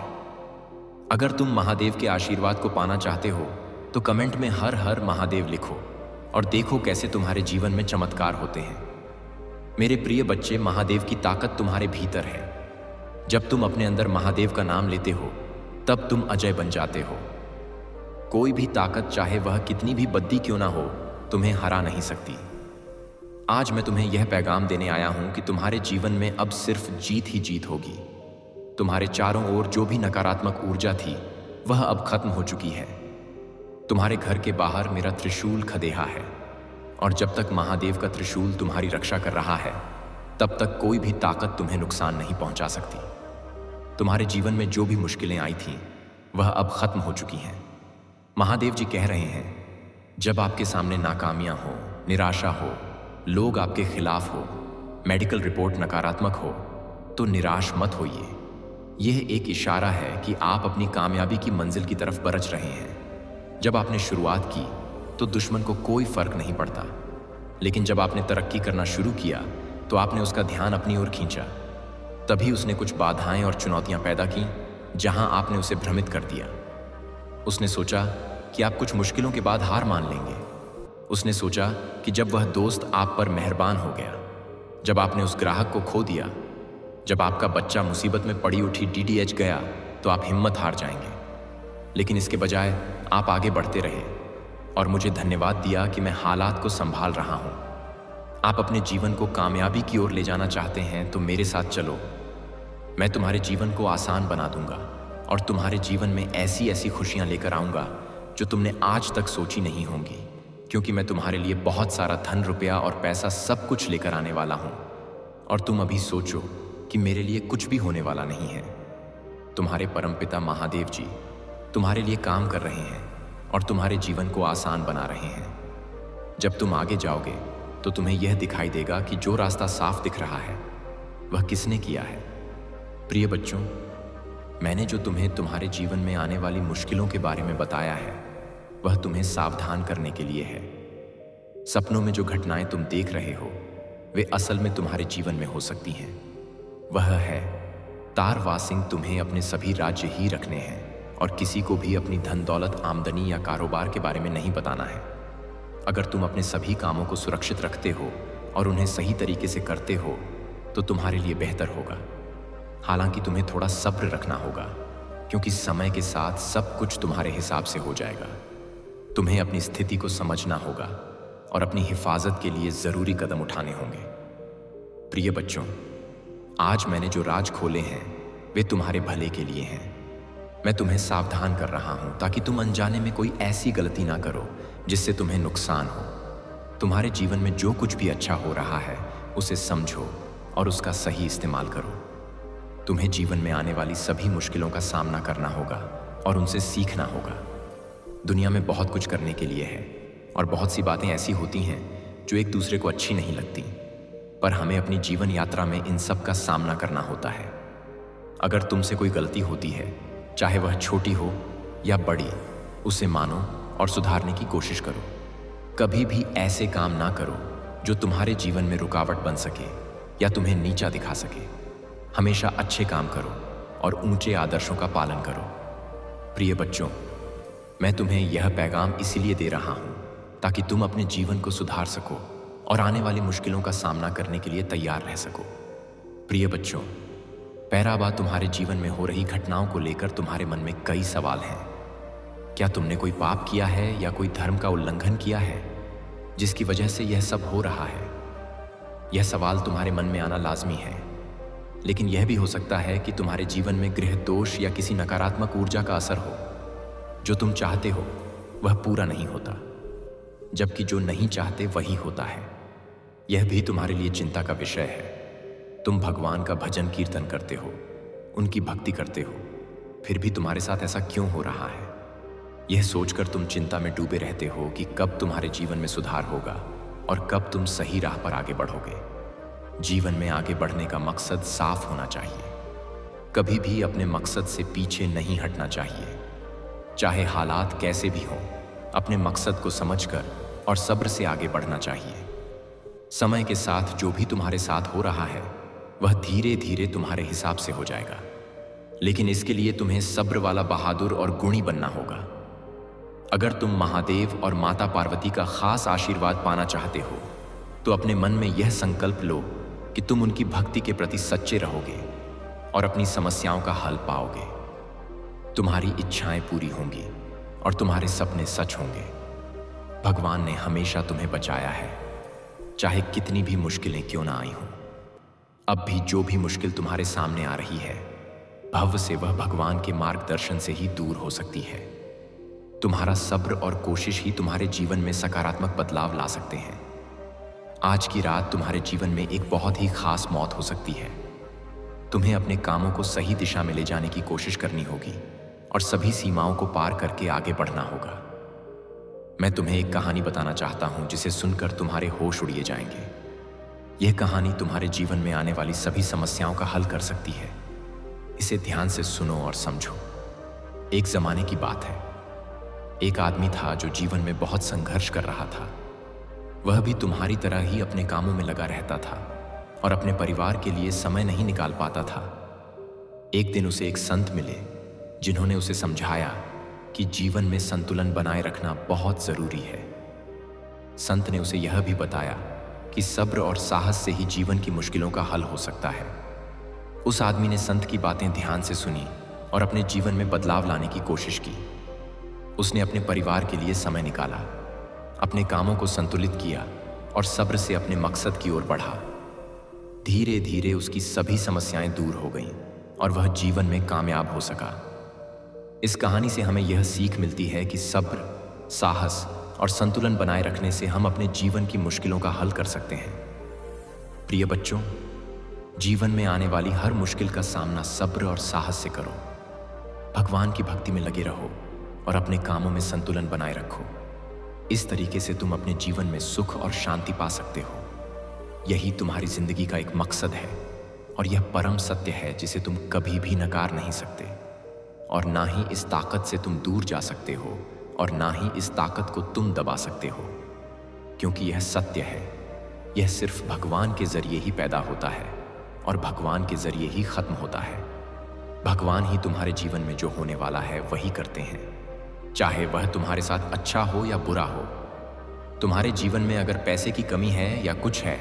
अगर तुम महादेव के आशीर्वाद को पाना चाहते हो तो कमेंट में हर हर महादेव लिखो और देखो कैसे तुम्हारे जीवन में चमत्कार होते हैं। मेरे प्रिय बच्चे, महादेव की ताकत तुम्हारे भीतर है। जब तुम अपने अंदर महादेव का नाम लेते हो तब तुम अजय बन जाते हो। कोई भी ताकत, चाहे वह कितनी भी बद्दी क्यों ना हो, तुम्हें हरा नहीं सकती। आज मैं तुम्हें यह पैगाम देने आया हूं कि तुम्हारे जीवन में अब सिर्फ जीत ही जीत होगी। तुम्हारे चारों ओर जो भी नकारात्मक ऊर्जा थी वह अब खत्म हो चुकी है। तुम्हारे घर के बाहर मेरा त्रिशूल खदेहा है और जब तक महादेव का त्रिशूल तुम्हारी रक्षा कर रहा है तब तक कोई भी ताकत तुम्हें नुकसान नहीं पहुंचा सकती। तुम्हारे जीवन में जो भी मुश्किलें आई थीं वह अब खत्म हो चुकी हैं। महादेव जी कह रहे हैं, जब आपके सामने नाकामियां हो, निराशा हो, लोग आपके खिलाफ हो, मेडिकल रिपोर्ट नकारात्मक हो, तो निराश मत होइए। यह एक इशारा है कि आप अपनी कामयाबी की मंजिल की तरफ बरच रहे हैं। जब आपने शुरुआत की तो दुश्मन को कोई फर्क नहीं पड़ता, लेकिन जब आपने तरक्की करना शुरू किया तो आपने उसका ध्यान अपनी ओर खींचा। तभी उसने कुछ बाधाएं और चुनौतियां पैदा की जहां आपने उसे भ्रमित कर दिया। उसने सोचा कि आप कुछ मुश्किलों के बाद हार मान लेंगे। उसने सोचा कि जब वह दोस्त आप पर मेहरबान हो गया, जब आपने उस ग्राहक को खो दिया, जब आपका बच्चा मुसीबत में पड़ी उठी डीटीएच गया तो आप हिम्मत हार जाएंगे। लेकिन इसके बजाय आप आगे बढ़ते रहे और मुझे धन्यवाद दिया कि मैं हालात को संभाल रहा हूं। आप अपने जीवन को कामयाबी की ओर ले जाना चाहते हैं तो मेरे साथ चलो। मैं तुम्हारे जीवन को आसान बना दूंगा और तुम्हारे जीवन में ऐसी ऐसी खुशियां लेकर आऊंगा जो तुमने आज तक सोची नहीं होंगी, क्योंकि मैं तुम्हारे लिए बहुत सारा धन, रुपया और पैसा सब कुछ लेकर आने वाला हूं। और तुम अभी सोचो कि मेरे लिए कुछ भी होने वाला नहीं है। तुम्हारे परमपिता महादेव जी तुम्हारे लिए काम कर रहे हैं और तुम्हारे जीवन को आसान बना रहे हैं। जब तुम आगे जाओगे तो तुम्हें यह दिखाई देगा कि जो रास्ता साफ दिख रहा है वह किसने किया है। प्रिय बच्चों, मैंने जो तुम्हें तुम्हारे जीवन में आने वाली मुश्किलों के बारे में बताया है वह तुम्हें सावधान करने के लिए है। सपनों में जो घटनाएं तुम देख रहे हो वे असल में तुम्हारे जीवन में हो सकती हैं। वह है, तारवा सिंह तुम्हें अपने सभी राज्य ही रखने हैं और किसी को भी अपनी धन दौलत, आमदनी या कारोबार के बारे में नहीं बताना है। अगर तुम अपने सभी कामों को सुरक्षित रखते हो और उन्हें सही तरीके से करते हो तो तुम्हारे लिए बेहतर होगा। हालांकि तुम्हें थोड़ा सब्र रखना होगा, क्योंकि समय के साथ सब कुछ तुम्हारे हिसाब से हो जाएगा। तुम्हें अपनी स्थिति को समझना होगा और अपनी हिफाजत के लिए जरूरी कदम उठाने होंगे। प्रिय बच्चों, आज मैंने जो राज खोले हैं वे तुम्हारे भले के लिए हैं। मैं तुम्हें सावधान कर रहा हूं ताकि तुम अनजाने में कोई ऐसी गलती ना करो जिससे तुम्हें नुकसान हो। तुम्हारे जीवन में जो कुछ भी अच्छा हो रहा है उसे समझो और उसका सही इस्तेमाल करो। तुम्हें जीवन में आने वाली सभी मुश्किलों का सामना करना होगा और उनसे सीखना होगा। दुनिया में बहुत कुछ करने के लिए है और बहुत सी बातें ऐसी होती हैं जो एक दूसरे को अच्छी नहीं लगती, पर हमें अपनी जीवन यात्रा में इन सब का सामना करना होता है। अगर तुमसे कोई गलती होती है, चाहे वह छोटी हो या बड़ी, उसे मानो और सुधारने की कोशिश करो। कभी भी ऐसे काम ना करो जो तुम्हारे जीवन में रुकावट बन सके या तुम्हें नीचा दिखा सके। हमेशा अच्छे काम करो और ऊंचे आदर्शों का पालन करो। प्रिय बच्चों, मैं तुम्हें यह पैगाम इसीलिए दे रहा हूं ताकि तुम अपने जीवन को सुधार सको और आने वाली मुश्किलों का सामना करने के लिए तैयार रह सको। प्रिय बच्चों, पैराबाद तुम्हारे जीवन में हो रही घटनाओं को लेकर तुम्हारे मन में कई सवाल हैं। क्या तुमने कोई पाप किया है या कोई धर्म का उल्लंघन किया है जिसकी वजह से यह सब हो रहा है? यह सवाल तुम्हारे मन में आना लाजमी है, लेकिन यह भी हो सकता है कि तुम्हारे जीवन में गृह दोष या किसी नकारात्मक ऊर्जा का असर हो। जो तुम चाहते हो वह पूरा नहीं होता, जबकि जो नहीं चाहते वही होता है। यह भी तुम्हारे लिए चिंता का विषय है। तुम भगवान का भजन कीर्तन करते हो, उनकी भक्ति करते हो, फिर भी तुम्हारे साथ ऐसा क्यों हो रहा है? यह सोचकर तुम चिंता में डूबे रहते हो कि कब तुम्हारे जीवन में सुधार होगा और कब तुम सही राह पर आगे बढ़ोगे। जीवन में आगे बढ़ने का मकसद साफ होना चाहिए। कभी भी अपने मकसद से पीछे नहीं हटना चाहिए। चाहे हालात कैसे भी हों, अपने मकसद को समझकर और सब्र से आगे बढ़ना चाहिए। समय के साथ जो भी तुम्हारे साथ हो रहा है वह धीरे धीरे तुम्हारे हिसाब से हो जाएगा, लेकिन इसके लिए तुम्हें सब्र वाला बहादुर और गुणी बनना होगा। अगर तुम महादेव और माता पार्वती का खास आशीर्वाद पाना चाहते हो तो अपने मन में यह संकल्प लो कि तुम उनकी भक्ति के प्रति सच्चे रहोगे और अपनी समस्याओं का हल पाओगे। तुम्हारी इच्छाएं पूरी होंगी और तुम्हारे सपने सच होंगे। भगवान ने हमेशा तुम्हें बचाया है, चाहे कितनी भी मुश्किलें क्यों ना आई हों। अब भी जो भी मुश्किल तुम्हारे सामने आ रही है, भव से वह भगवान के मार्गदर्शन से ही दूर हो सकती है। तुम्हारा सब्र और कोशिश ही तुम्हारे जीवन में सकारात्मक बदलाव ला सकते हैं। आज की रात तुम्हारे जीवन में एक बहुत ही खास मौत हो सकती है। तुम्हें अपने कामों को सही दिशा में ले जाने की कोशिश करनी होगी और सभी सीमाओं को पार करके आगे बढ़ना होगा। मैं तुम्हें एक कहानी बताना चाहता हूं जिसे सुनकर तुम्हारे होश उड़िए जाएंगे। यह कहानी तुम्हारे जीवन में आने वाली सभी समस्याओं का हल कर सकती है। इसे ध्यान से सुनो और समझो। एक जमाने की बात है। एक आदमी था जो जीवन में बहुत संघर्ष कर रहा था। वह भी तुम्हारी तरह ही अपने कामों में लगा रहता था और अपने परिवार के लिए समय नहीं निकाल पाता था। एक दिन उसे एक संत मिले जिन्होंने उसे समझाया कि जीवन में संतुलन बनाए रखना बहुत जरूरी है। संत ने उसे यह भी बताया कि सब्र और साहस से ही जीवन की मुश्किलों का हल हो सकता है। उस आदमी ने संत की बातें ध्यान से सुनी और अपने जीवन में बदलाव लाने की कोशिश की। उसने अपने परिवार के लिए समय निकाला, अपने कामों को संतुलित किया और सब्र से अपने मकसद की ओर बढ़ा। धीरे धीरे उसकी सभी समस्याएं दूर हो गईं और वह जीवन में कामयाब हो सका। इस कहानी से हमें यह सीख मिलती है कि सब्र, साहस और संतुलन बनाए रखने से हम अपने जीवन की मुश्किलों का हल कर सकते हैं। प्रिय बच्चों, जीवन में आने वाली हर मुश्किल का सामना सब्र और साहस से करो। भगवान की भक्ति में लगे रहो और अपने कामों में संतुलन बनाए रखो। इस तरीके से तुम अपने जीवन में सुख और शांति पा सकते हो। यही तुम्हारी जिंदगी का एक मकसद है और यह परम सत्य है जिसे तुम कभी भी नकार नहीं सकते, और ना ही इस ताकत से तुम दूर जा सकते हो और ना ही इस ताकत को तुम दबा सकते हो, क्योंकि यह सत्य है। यह सिर्फ भगवान के जरिए ही पैदा होता है और भगवान के जरिए ही खत्म होता है। भगवान ही तुम्हारे जीवन में जो होने वाला है वही करते हैं, चाहे वह तुम्हारे साथ अच्छा हो या बुरा हो। तुम्हारे जीवन में अगर पैसे की कमी है या कुछ है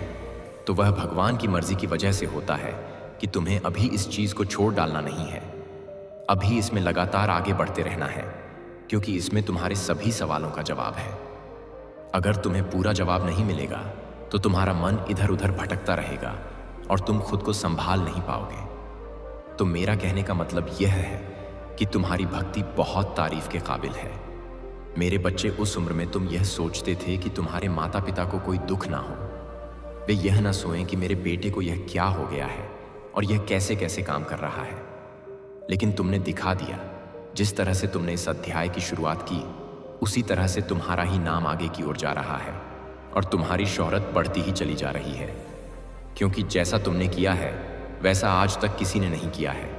तो वह भगवान की मर्जी की वजह से होता है कि तुम्हें अभी इस चीज को छोड़ डालना नहीं है। अभी इसमें लगातार आगे बढ़ते रहना है, क्योंकि इसमें तुम्हारे सभी सवालों का जवाब है। अगर तुम्हें पूरा जवाब नहीं मिलेगा तो तुम्हारा मन इधर उधर भटकता रहेगा और तुम खुद को संभाल नहीं पाओगे। तो मेरा कहने का मतलब यह है कि तुम्हारी भक्ति बहुत तारीफ के काबिल है। मेरे बच्चे, उस उम्र में तुम यह सोचते थे कि तुम्हारे माता पिता को कोई दुख ना हो, वे यह ना सोएं कि मेरे बेटे को यह क्या हो गया है और यह कैसे कैसे काम कर रहा है। लेकिन तुमने दिखा दिया, जिस तरह से तुमने इस अध्याय की शुरुआत की, उसी तरह से तुम्हारा ही नाम आगे की ओर जा रहा है और तुम्हारी शोहरत बढ़ती ही चली जा रही है, क्योंकि जैसा तुमने किया है वैसा आज तक किसी ने नहीं किया है।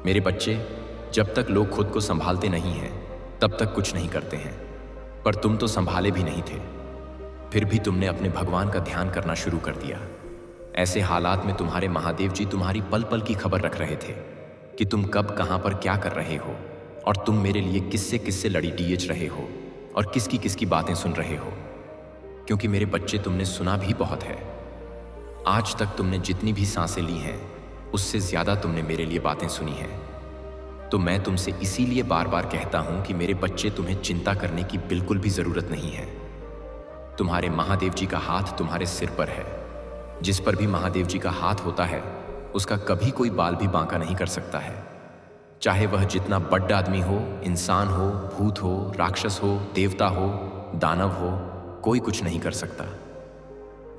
मेरे बच्चे, जब तक लोग खुद को संभालते नहीं हैं तब तक कुछ नहीं करते हैं, पर तुम तो संभाले भी नहीं थे, फिर भी तुमने अपने भगवान का ध्यान करना शुरू कर दिया। ऐसे हालात में तुम्हारे महादेव जी तुम्हारी पल पल की खबर रख रहे थे कि तुम कब कहाँ पर क्या कर रहे हो, और तुम मेरे लिए किससे किससे लड़ी डीएच रहे हो और किसकी किसकी बातें सुन रहे हो। क्योंकि मेरे बच्चे, तुमने सुना भी बहुत है। आज तक तुमने जितनी भी सांसें ली हैं उससे ज़्यादा तुमने मेरे लिए बातें सुनी हैं। तो मैं तुमसे इसीलिए बार बार कहता हूं कि मेरे बच्चे, तुम्हें चिंता करने की बिल्कुल भी ज़रूरत नहीं है। तुम्हारे महादेव जी का हाथ तुम्हारे सिर पर है। जिस पर भी महादेव जी का हाथ होता है उसका कभी कोई बाल भी बांका नहीं कर सकता है। चाहे वह जितना बड़ा आदमी हो, इंसान हो, भूत हो, राक्षस हो, देवता हो, दानव हो, कोई कुछ नहीं कर सकता।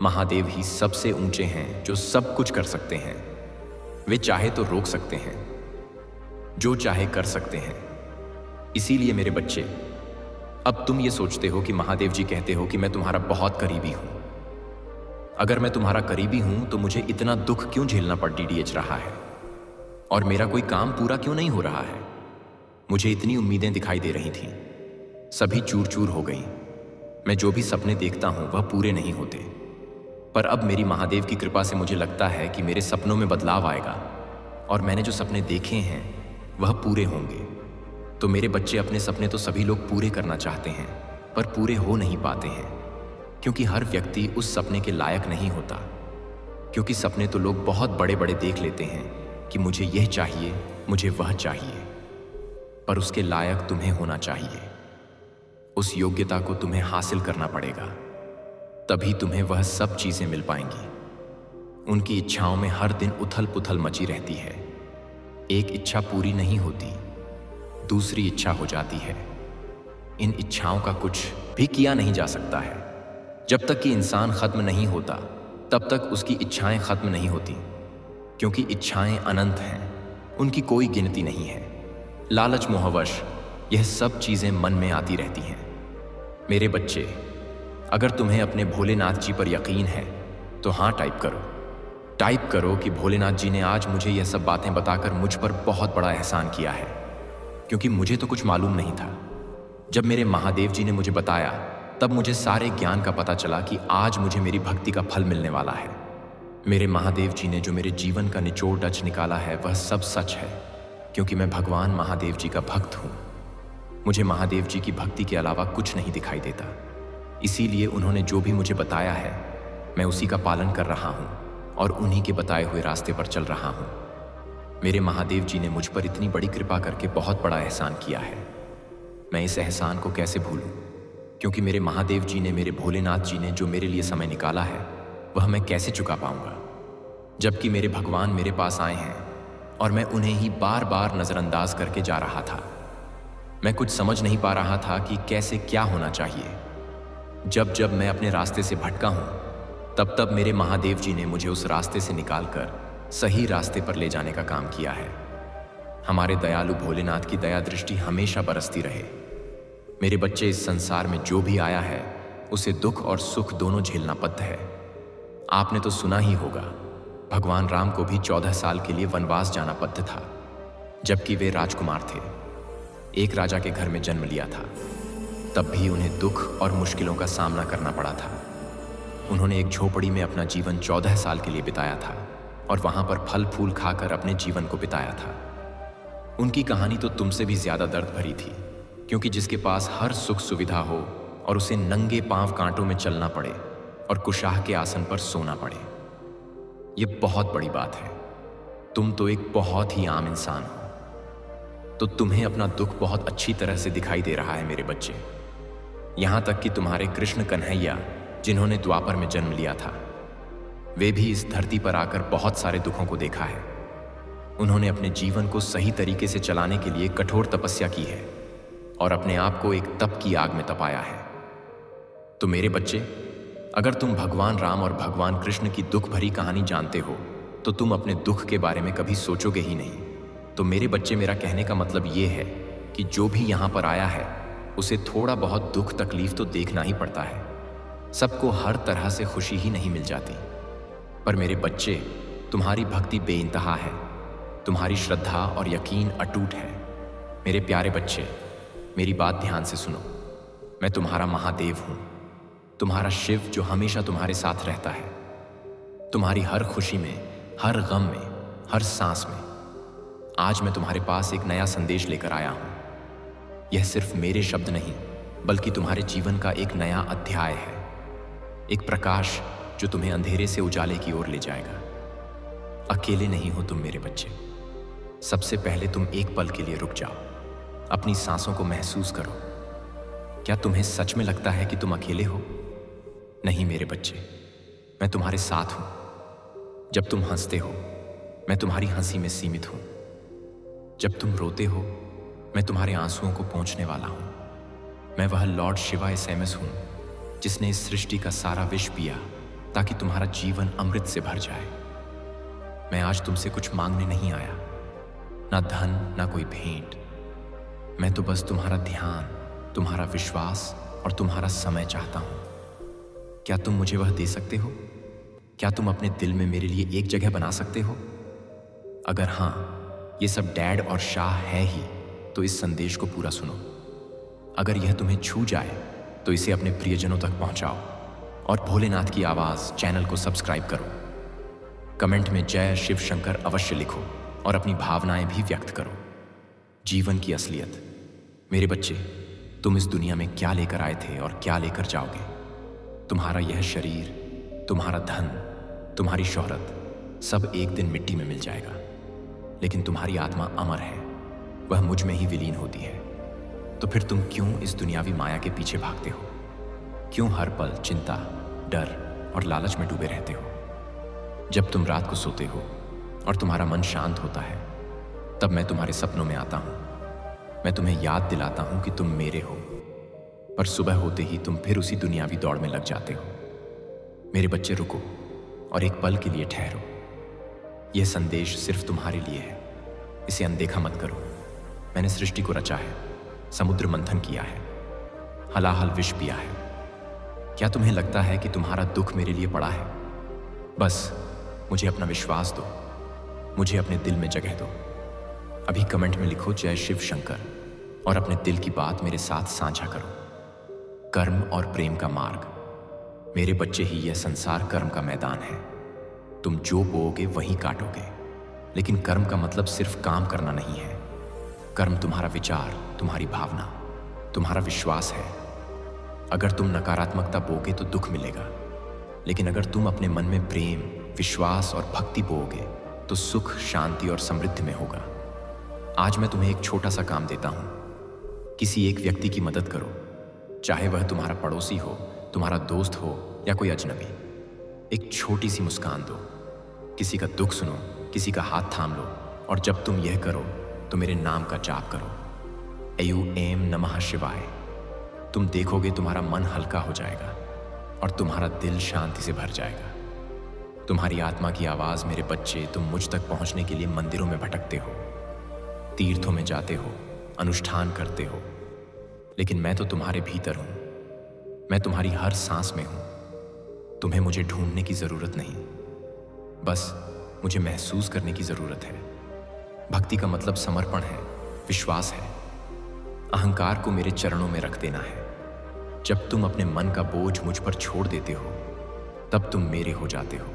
महादेव ही सबसे ऊंचे हैं जो सब कुछ कर सकते हैं। वे चाहे तो रोक सकते हैं, जो चाहे कर सकते हैं। इसीलिए मेरे बच्चे, अब तुम ये सोचते हो कि महादेव जी कहते हो कि मैं तुम्हारा बहुत करीबी हूं। अगर मैं तुम्हारा करीबी हूं तो मुझे इतना दुख क्यों झेलना पड़ डीडीएच रहा है, और मेरा कोई काम पूरा क्यों नहीं हो रहा है? मुझे इतनी उम्मीदें दिखाई दे रही थीं, सभी चूर चूर हो गई। मैं जो भी सपने देखता हूं वह पूरे नहीं होते, पर अब मेरी महादेव की कृपा से मुझे लगता है कि मेरे सपनों में बदलाव आएगा और मैंने जो सपने देखे हैं वह पूरे होंगे। तो मेरे बच्चे, अपने सपने तो सभी लोग पूरे करना चाहते हैं, पर पूरे हो नहीं पाते हैं, क्योंकि हर व्यक्ति उस सपने के लायक नहीं होता। क्योंकि सपने तो लोग बहुत बड़े बड़े देख लेते हैं कि मुझे यह चाहिए, मुझे वह चाहिए, पर उसके लायक तुम्हें होना चाहिए। उस योग्यता को तुम्हें हासिल करना पड़ेगा, तभी तुम्हें वह सब चीजें मिल पाएंगी। उनकी इच्छाओं में हर दिन उथल पुथल मची रहती है। एक इच्छा पूरी नहीं होती, दूसरी इच्छा हो जाती है। इन इच्छाओं का कुछ भी किया नहीं जा सकता है। जब तक कि इंसान खत्म नहीं होता तब तक उसकी इच्छाएं खत्म नहीं होती, क्योंकि इच्छाएं अनंत हैं, उनकी कोई गिनती नहीं है। लालच, मोहवश, यह सब चीजें मन में आती रहती हैं। मेरे बच्चे, अगर तुम्हें अपने भोलेनाथ जी पर यकीन है तो हाँ टाइप करो कि भोलेनाथ जी ने आज मुझे यह सब बातें बताकर मुझ पर बहुत बड़ा एहसान किया है, क्योंकि मुझे तो कुछ मालूम नहीं था। जब मेरे महादेव जी ने मुझे बताया तब मुझे सारे ज्ञान का पता चला कि आज मुझे मेरी भक्ति का फल मिलने वाला है। मेरे महादेव जी ने जो मेरे जीवन का निचोड़ टच निकाला है वह सब सच है, क्योंकि मैं भगवान महादेव जी का भक्त हूँ। मुझे महादेव जी की भक्ति के अलावा कुछ नहीं दिखाई देता, इसीलिए उन्होंने जो भी मुझे बताया है मैं उसी का पालन कर रहा हूँ और उन्हीं के बताए हुए रास्ते पर चल रहा हूँ। मेरे महादेव जी ने मुझ पर इतनी बड़ी कृपा करके बहुत बड़ा एहसान किया है। मैं इस एहसान को कैसे भूलूं, क्योंकि मेरे महादेव जी ने, मेरे भोलेनाथ जी ने जो मेरे लिए समय निकाला है वह मैं कैसे चुका पाऊंगा, जबकि मेरे भगवान मेरे पास आए हैं और मैं उन्हें ही बार बार नज़रअंदाज करके जा रहा था। मैं कुछ समझ नहीं पा रहा था कि कैसे क्या होना चाहिए। जब मैं अपने रास्ते से भटका हूँ तब मेरे महादेव जी ने मुझे उस रास्ते से निकालकर सही रास्ते पर ले जाने का काम किया है। हमारे दयालु भोलेनाथ की दया दृष्टि हमेशा बरसती रहे। मेरे बच्चे, इस संसार में जो भी आया है उसे दुख और सुख दोनों झेलना पड़ता है। आपने तो सुना ही होगा, भगवान राम को भी 14 साल के लिए वनवास जाना पड़ता था, जबकि वे राजकुमार थे। एक राजा के घर में जन्म लिया था, तब भी उन्हें दुख और मुश्किलों का सामना करना पड़ा था। उन्होंने एक झोपड़ी में अपना जीवन 14 साल के लिए बिताया था और वहां पर फल फूल खाकर अपने जीवन को बिताया था। उनकी कहानी तो तुमसे भी ज्यादा दर्द भरी थी, क्योंकि जिसके पास हर सुख सुविधा हो और उसे नंगे पांव कांटों में चलना पड़े और कुशाह के आसन पर सोना पड़े, यह बहुत बड़ी बात है। तुम तो एक बहुत ही आम इंसान हो, तो तुम्हें अपना दुख बहुत अच्छी तरह से दिखाई दे रहा है मेरे बच्चे। यहां तक कि तुम्हारे कृष्ण कन्हैया, जिन्होंने द्वापर में जन्म लिया था, वे भी इस धरती पर आकर बहुत सारे दुखों को देखा है। उन्होंने अपने जीवन को सही तरीके से चलाने के लिए कठोर तपस्या की है, और अपने आप को एक तप की आग में तपाया है। तो मेरे बच्चे, अगर तुम भगवान राम और भगवान कृष्ण की दुख भरी कहानी जानते हो तो तुम अपने दुख के बारे में कभी सोचोगे ही नहीं। तो मेरे बच्चे, मेरा कहने का मतलब ये है कि जो भी यहाँ पर आया है उसे थोड़ा बहुत दुख तकलीफ तो देखना ही पड़ता है। सबको हर तरह से खुशी ही नहीं मिल जाती। पर मेरे बच्चे, तुम्हारी भक्ति बेइंतहा है, तुम्हारी श्रद्धा और यकीन अटूट है। मेरे प्यारे बच्चे, मेरी बात ध्यान से सुनो। मैं तुम्हारा महादेव हूँ, तुम्हारा शिव जो हमेशा तुम्हारे साथ रहता है। तुम्हारी हर खुशी में, हर गम में, हर सांस में। आज मैं तुम्हारे पास एक नया संदेश लेकर आया हूँ। यह सिर्फ मेरे शब्द नहीं बल्कि तुम्हारे जीवन का एक नया अध्याय है, एक प्रकाश जो तुम्हें अंधेरे से उजाले की ओर ले जाएगा। अकेले नहीं हो तुम मेरे बच्चे। सबसे पहले तुम एक पल के लिए रुक जाओ, अपनी सांसों को महसूस करो। क्या तुम्हें सच में लगता है कि तुम अकेले हो? नहीं मेरे बच्चे, मैं तुम्हारे साथ हूं। जब तुम हंसते हो, मैं तुम्हारी हंसी में सीमित हूं। जब तुम रोते हो, मैं तुम्हारे आंसुओं को पोंछने वाला हूं। मैं वह लॉर्ड शिवा एसएमएस हूं जिसने इस सृष्टि का सारा विष पिया ताकि तुम्हारा जीवन अमृत से भर जाए। मैं आज तुमसे कुछ मांगने नहीं आया, ना धन, ना कोई भेंट। मैं तो बस तुम्हारा ध्यान, तुम्हारा विश्वास और तुम्हारा समय चाहता हूं। क्या तुम मुझे वह दे सकते हो? क्या तुम अपने दिल में मेरे लिए एक जगह बना सकते हो? अगर हां, ये सब डैड और शाह है ही, तो इस संदेश को पूरा सुनो। अगर यह तुम्हें छू जाए तो इसे अपने प्रियजनों तक पहुंचाओ और भोलेनाथ की आवाज चैनल को सब्सक्राइब करो। कमेंट में जय शिव शंकर अवश्य लिखो और अपनी भावनाएं भी व्यक्त करो। जीवन की असलियत। मेरे बच्चे, तुम इस दुनिया में क्या लेकर आए थे और क्या लेकर जाओगे? तुम्हारा यह शरीर, तुम्हारा धन, तुम्हारी शोहरत सब एक दिन मिट्टी में मिल जाएगा, लेकिन तुम्हारी आत्मा अमर है, वह मुझ में ही विलीन होती है। तो फिर तुम क्यों इस दुनियावी माया के पीछे भागते हो? क्यों हर पल चिंता, डर और लालच में डूबे रहते हो? जब तुम रात को सोते हो और तुम्हारा मन शांत होता है, तब मैं तुम्हारे सपनों में आता हूं। मैं तुम्हें याद दिलाता हूं कि तुम मेरे हो, पर सुबह होते ही तुम फिर उसी दुनियावी दौड़ में लग जाते हो। मेरे बच्चे, रुको और एक पल के लिए ठहरो। यह संदेश सिर्फ तुम्हारे लिए है, इसे अनदेखा मत करो। मैंने सृष्टि को रचा है, समुद्र मंथन किया है, हलाहल विष पिया है। क्या तुम्हें लगता है कि तुम्हारा दुख मेरे लिए पड़ा है? बस मुझे अपना विश्वास दो, मुझे अपने दिल में जगह दो। अभी कमेंट में लिखो जय शिव शंकर और अपने दिल की बात मेरे साथ साझा करो। कर्म और प्रेम का मार्ग। मेरे बच्चे, ही यह संसार कर्म का मैदान है। तुम जो बोओगे वही काटोगे, लेकिन कर्म का मतलब सिर्फ काम करना नहीं है। कर्म तुम्हारा विचार, तुम्हारी भावना, तुम्हारा विश्वास है। अगर तुम नकारात्मकता बोगे तो दुख मिलेगा, लेकिन अगर तुम अपने मन में प्रेम, विश्वास और भक्ति बोओगे तो सुख, शांति और समृद्धि में होगा। आज मैं तुम्हें एक छोटा सा काम देता हूं। किसी एक व्यक्ति की मदद करो, चाहे वह तुम्हारा पड़ोसी हो, तुम्हारा दोस्त हो या कोई अजनबी। एक छोटी सी मुस्कान दो, किसी का दुख सुनो, किसी का हाथ थाम लो, और जब तुम यह करो तो मेरे नाम का जाप करो, ऐम नमः शिवाय। तुम देखोगे तुम्हारा मन हल्का हो जाएगा और तुम्हारा दिल शांति से भर जाएगा। तुम्हारी आत्मा की आवाज। मेरे बच्चे, तुम मुझ तक पहुंचने के लिए मंदिरों में भटकते हो, तीर्थों में जाते हो, अनुष्ठान करते हो, लेकिन मैं तो तुम्हारे भीतर हूं। मैं तुम्हारी हर सांस में हूं। तुम्हें मुझे ढूंढने की जरूरत नहीं, बस मुझे महसूस करने की जरूरत है। भक्ति का मतलब समर्पण है, विश्वास है। अहंकार को मेरे चरणों में रख देना है। जब तुम अपने मन का बोझ मुझ पर छोड़ देते हो, तब तुम मेरे हो जाते हो।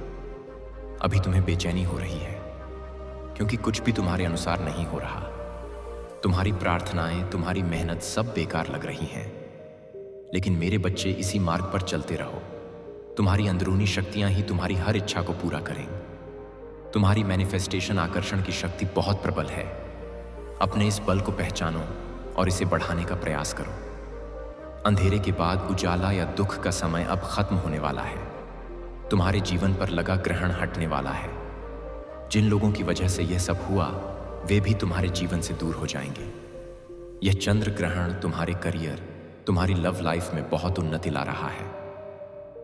अभी तुम्हें बेचैनी हो रही है, क्योंकि कुछ भी तुम्हारे अनुसार नहीं हो रहा। तुम्हारी प्रार्थनाएं, तुम्हारी मेहनत सब बेकार लग रही हैं। लेकिन मेरे बच्चे, इसी मार्ग पर चलते रहो। तुम्हारी अंदरूनी शक्तियां ही तुम्हारी हर इच्छा को पूरा करेंगी। तुम्हारी मैनिफेस्टेशन आकर्षण की शक्ति बहुत प्रबल है। अपने इस बल को पहचानो और इसे बढ़ाने का प्रयास करो। अंधेरे के बाद उजाला या दुख का समय अब खत्म होने वाला है। तुम्हारे जीवन पर लगा ग्रहण हटने वाला है। जिन लोगों की वजह से यह सब हुआ, वे भी तुम्हारे जीवन से दूर हो जाएंगे। यह चंद्र ग्रहण तुम्हारे करियर, तुम्हारी लव लाइफ में बहुत उन्नति ला रहा है।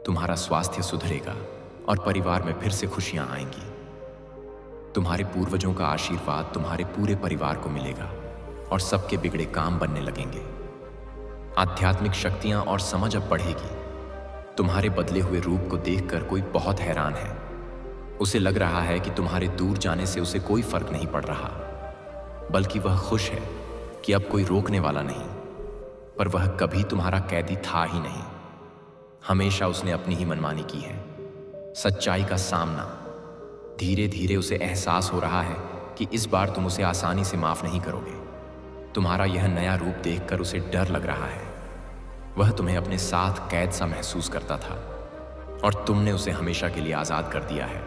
तुम्हारा स्वास्थ्य सुधरेगा और परिवार में फिर से खुशियां आएंगी। तुम्हारे पूर्वजों का आशीर्वाद तुम्हारे पूरे परिवार को मिलेगा और सबके बिगड़े काम बनने लगेंगे। आध्यात्मिक शक्तियां और समझ अब बढ़ेगी। तुम्हारे बदले हुए रूप को देखकर कोई बहुत हैरान है। उसे लग रहा है कि तुम्हारे दूर जाने से उसे कोई फर्क नहीं पड़ रहा, बल्कि वह खुश है कि अब कोई रोकने वाला नहीं। पर वह कभी तुम्हारा कैदी था ही नहीं। हमेशा उसने अपनी ही मनमानी की है। सच्चाई का सामना। धीरे धीरे उसे एहसास हो रहा है कि इस बार तुम उसे आसानी से माफ नहीं करोगे। तुम्हारा यह नया रूप देखकर उसे डर लग रहा है। वह तुम्हें अपने साथ कैद सा महसूस करता था और तुमने उसे हमेशा के लिए आजाद कर दिया है।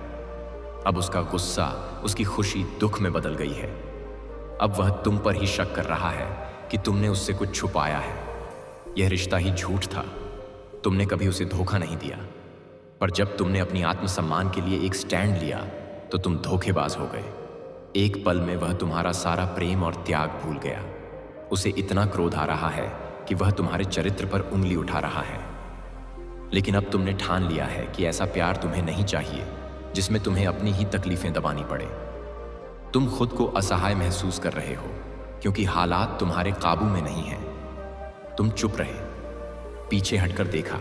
अब उसका गुस्सा, उसकी खुशी दुख में बदल गई है। अब वह तुम पर ही शक कर रहा है कि तुमने उससे कुछ छुपाया है। यह रिश्ता ही झूठ था। तुमने कभी उसे धोखा नहीं दिया, पर जब तुमने अपनी आत्मसम्मान के लिए एक स्टैंड लिया तो तुम धोखेबाज हो गए। एक पल में वह तुम्हारा सारा प्रेम और त्याग भूल गया। उसे इतना क्रोध आ रहा है कि वह तुम्हारे चरित्र पर उंगली उठा रहा है। लेकिन अब तुमने ठान लिया है कि ऐसा प्यार तुम्हें नहीं चाहिए जिसमें तुम्हें अपनी ही तकलीफें दबानी पड़े। तुम खुद को असहाय महसूस कर रहे हो क्योंकि हालात तुम्हारे काबू में नहीं हैं। तुम चुप रहे, पीछे हटकर देखा,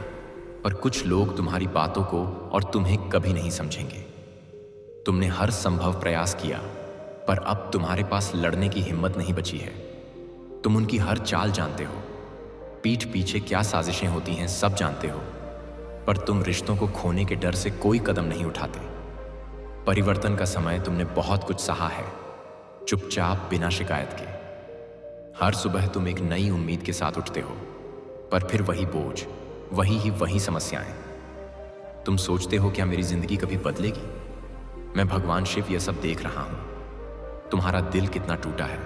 पर कुछ लोग तुम्हारी बातों को और तुम्हें कभी नहीं समझेंगे। तुमने हर संभव प्रयास किया, पर अब तुम्हारे पास लड़ने की हिम्मत नहीं बची है। तुम उनकी हर चाल जानते हो, पीठ पीछे क्या साजिशें होती हैं सब जानते हो, पर तुम रिश्तों को खोने के डर से कोई कदम नहीं उठाते। परिवर्तन का समय तुमने बहुत कुछ सहा है, चुपचाप बिना शिकायत के। हर सुबह तुम एक नई उम्मीद के साथ उठते हो, पर फिर वही बोझ, वही समस्याएं। तुम सोचते हो क्या मेरी जिंदगी कभी बदलेगी? मैं भगवान शिव यह सब देख रहा हूं। तुम्हारा दिल कितना टूटा है,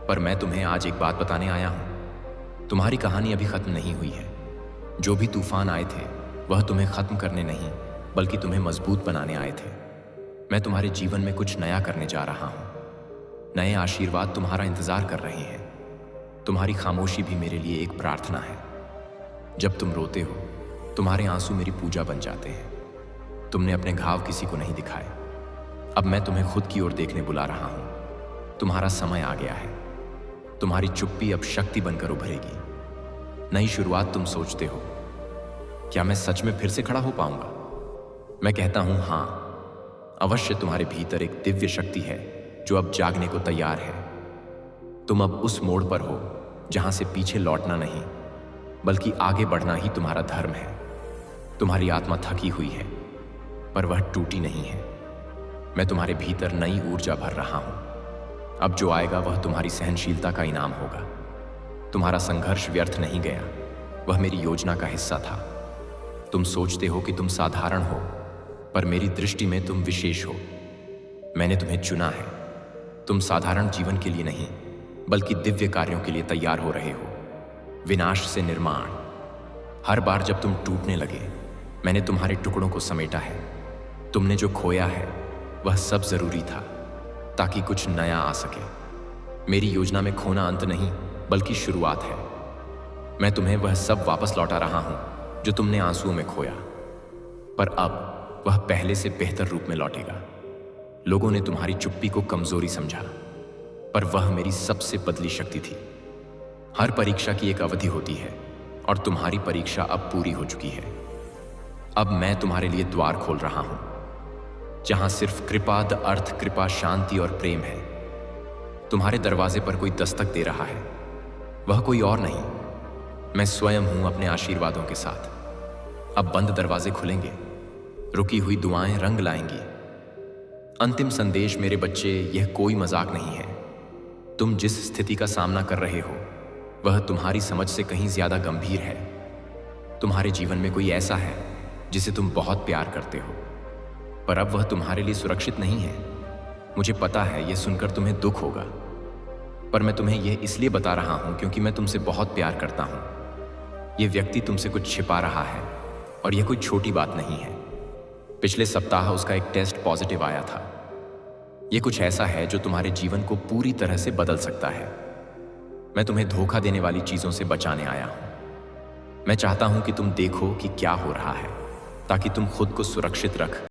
पर मैं तुम्हें आज एक बात बताने आया हूं। तुम्हारी कहानी अभी खत्म नहीं हुई है। जो भी तूफान आए थे वह तुम्हें खत्म करने नहीं, बल्कि तुम्हें मजबूत बनाने आए थे। मैं तुम्हारे जीवन में कुछ नया करने जा रहा हूं। नए आशीर्वाद तुम्हारा इंतजार कर रहे हैं। तुम्हारी खामोशी भी मेरे लिए एक प्रार्थना है। जब तुम रोते हो, तुम्हारे आंसू मेरी पूजा बन जाते हैं। तुमने अपने घाव किसी को नहीं दिखाए। अब मैं तुम्हें खुद की ओर देखने बुला रहा हूं। तुम्हारा समय आ गया है। तुम्हारी चुप्पी अब शक्ति बनकर उभरेगी। नई शुरुआत। तुम सोचते हो, क्या मैं सच में फिर से खड़ा हो पाऊंगा? मैं कहता हूं हां, अवश्य तुम्हारे भीतर एक दिव्य शक्ति है जो अब जागने को तैयार है। तुम अब उस मोड़ पर हो जहां से पीछे लौटना नहीं, बल्कि आगे बढ़ना ही तुम्हारा धर्म है। तुम्हारी आत्मा थकी हुई है, पर वह टूटी नहीं है। मैं तुम्हारे भीतर नई ऊर्जा भर रहा हूं। अब जो आएगा वह तुम्हारी सहनशीलता का इनाम होगा। तुम्हारा संघर्ष व्यर्थ नहीं गया, वह मेरी योजना का हिस्सा था। तुम सोचते हो कि तुम साधारण हो, पर मेरी दृष्टि में तुम विशेष हो। मैंने तुम्हें चुना है। तुम साधारण जीवन के लिए नहीं, बल्कि दिव्य कार्यों के लिए तैयार हो रहे हो। विनाश से निर्माण। हर बार जब तुम टूटने लगे, मैंने तुम्हारे टुकड़ों को समेटा है। तुमने जो खोया है वह सब जरूरी था ताकि कुछ नया आ सके। मेरी योजना में खोना अंत नहीं, बल्कि शुरुआत है। मैं तुम्हें वह सब वापस लौटा रहा हूं जो तुमने आंसुओं में खोया, पर अब वह पहले से बेहतर रूप में लौटेगा। लोगों ने तुम्हारी चुप्पी को कमजोरी समझा, पर वह मेरी सबसे बदली शक्ति थी। हर परीक्षा की एक अवधि होती है और तुम्हारी परीक्षा अब पूरी हो चुकी है। अब मैं तुम्हारे लिए द्वार खोल रहा हूं, जहां सिर्फ कृपा, द अर्थ, कृपा, शांति और प्रेम है। तुम्हारे दरवाजे पर कोई दस्तक दे रहा है। वह कोई और नहीं, मैं स्वयं हूं अपने आशीर्वादों के साथ। अब बंद दरवाजे खुलेंगे, रुकी हुई दुआएं रंग लाएंगी। अंतिम संदेश मेरे बच्चे, यह कोई मजाक नहीं है। तुम जिस स्थिति का सामना कर रहे हो वह तुम्हारी समझ से कहीं ज्यादा गंभीर है। तुम्हारे जीवन में कोई ऐसा है जिसे तुम बहुत प्यार करते हो, पर अब वह तुम्हारे लिए सुरक्षित नहीं है। मुझे पता है यह सुनकर तुम्हें दुख होगा, पर मैं तुम्हें यह इसलिए बता रहा हूं क्योंकि मैं तुमसे बहुत प्यार करता हूं। यह व्यक्ति तुमसे कुछ छिपा रहा है और यह कोई छोटी बात नहीं है। पिछले सप्ताह उसका एक टेस्ट पॉजिटिव आया था। यह कुछ ऐसा है जो तुम्हारे जीवन को पूरी तरह से बदल सकता है। मैं तुम्हें धोखा देने वाली चीजों से बचाने आया हूं। मैं चाहता हूं कि तुम देखो कि क्या हो रहा है, ताकि तुम खुद को सुरक्षित रख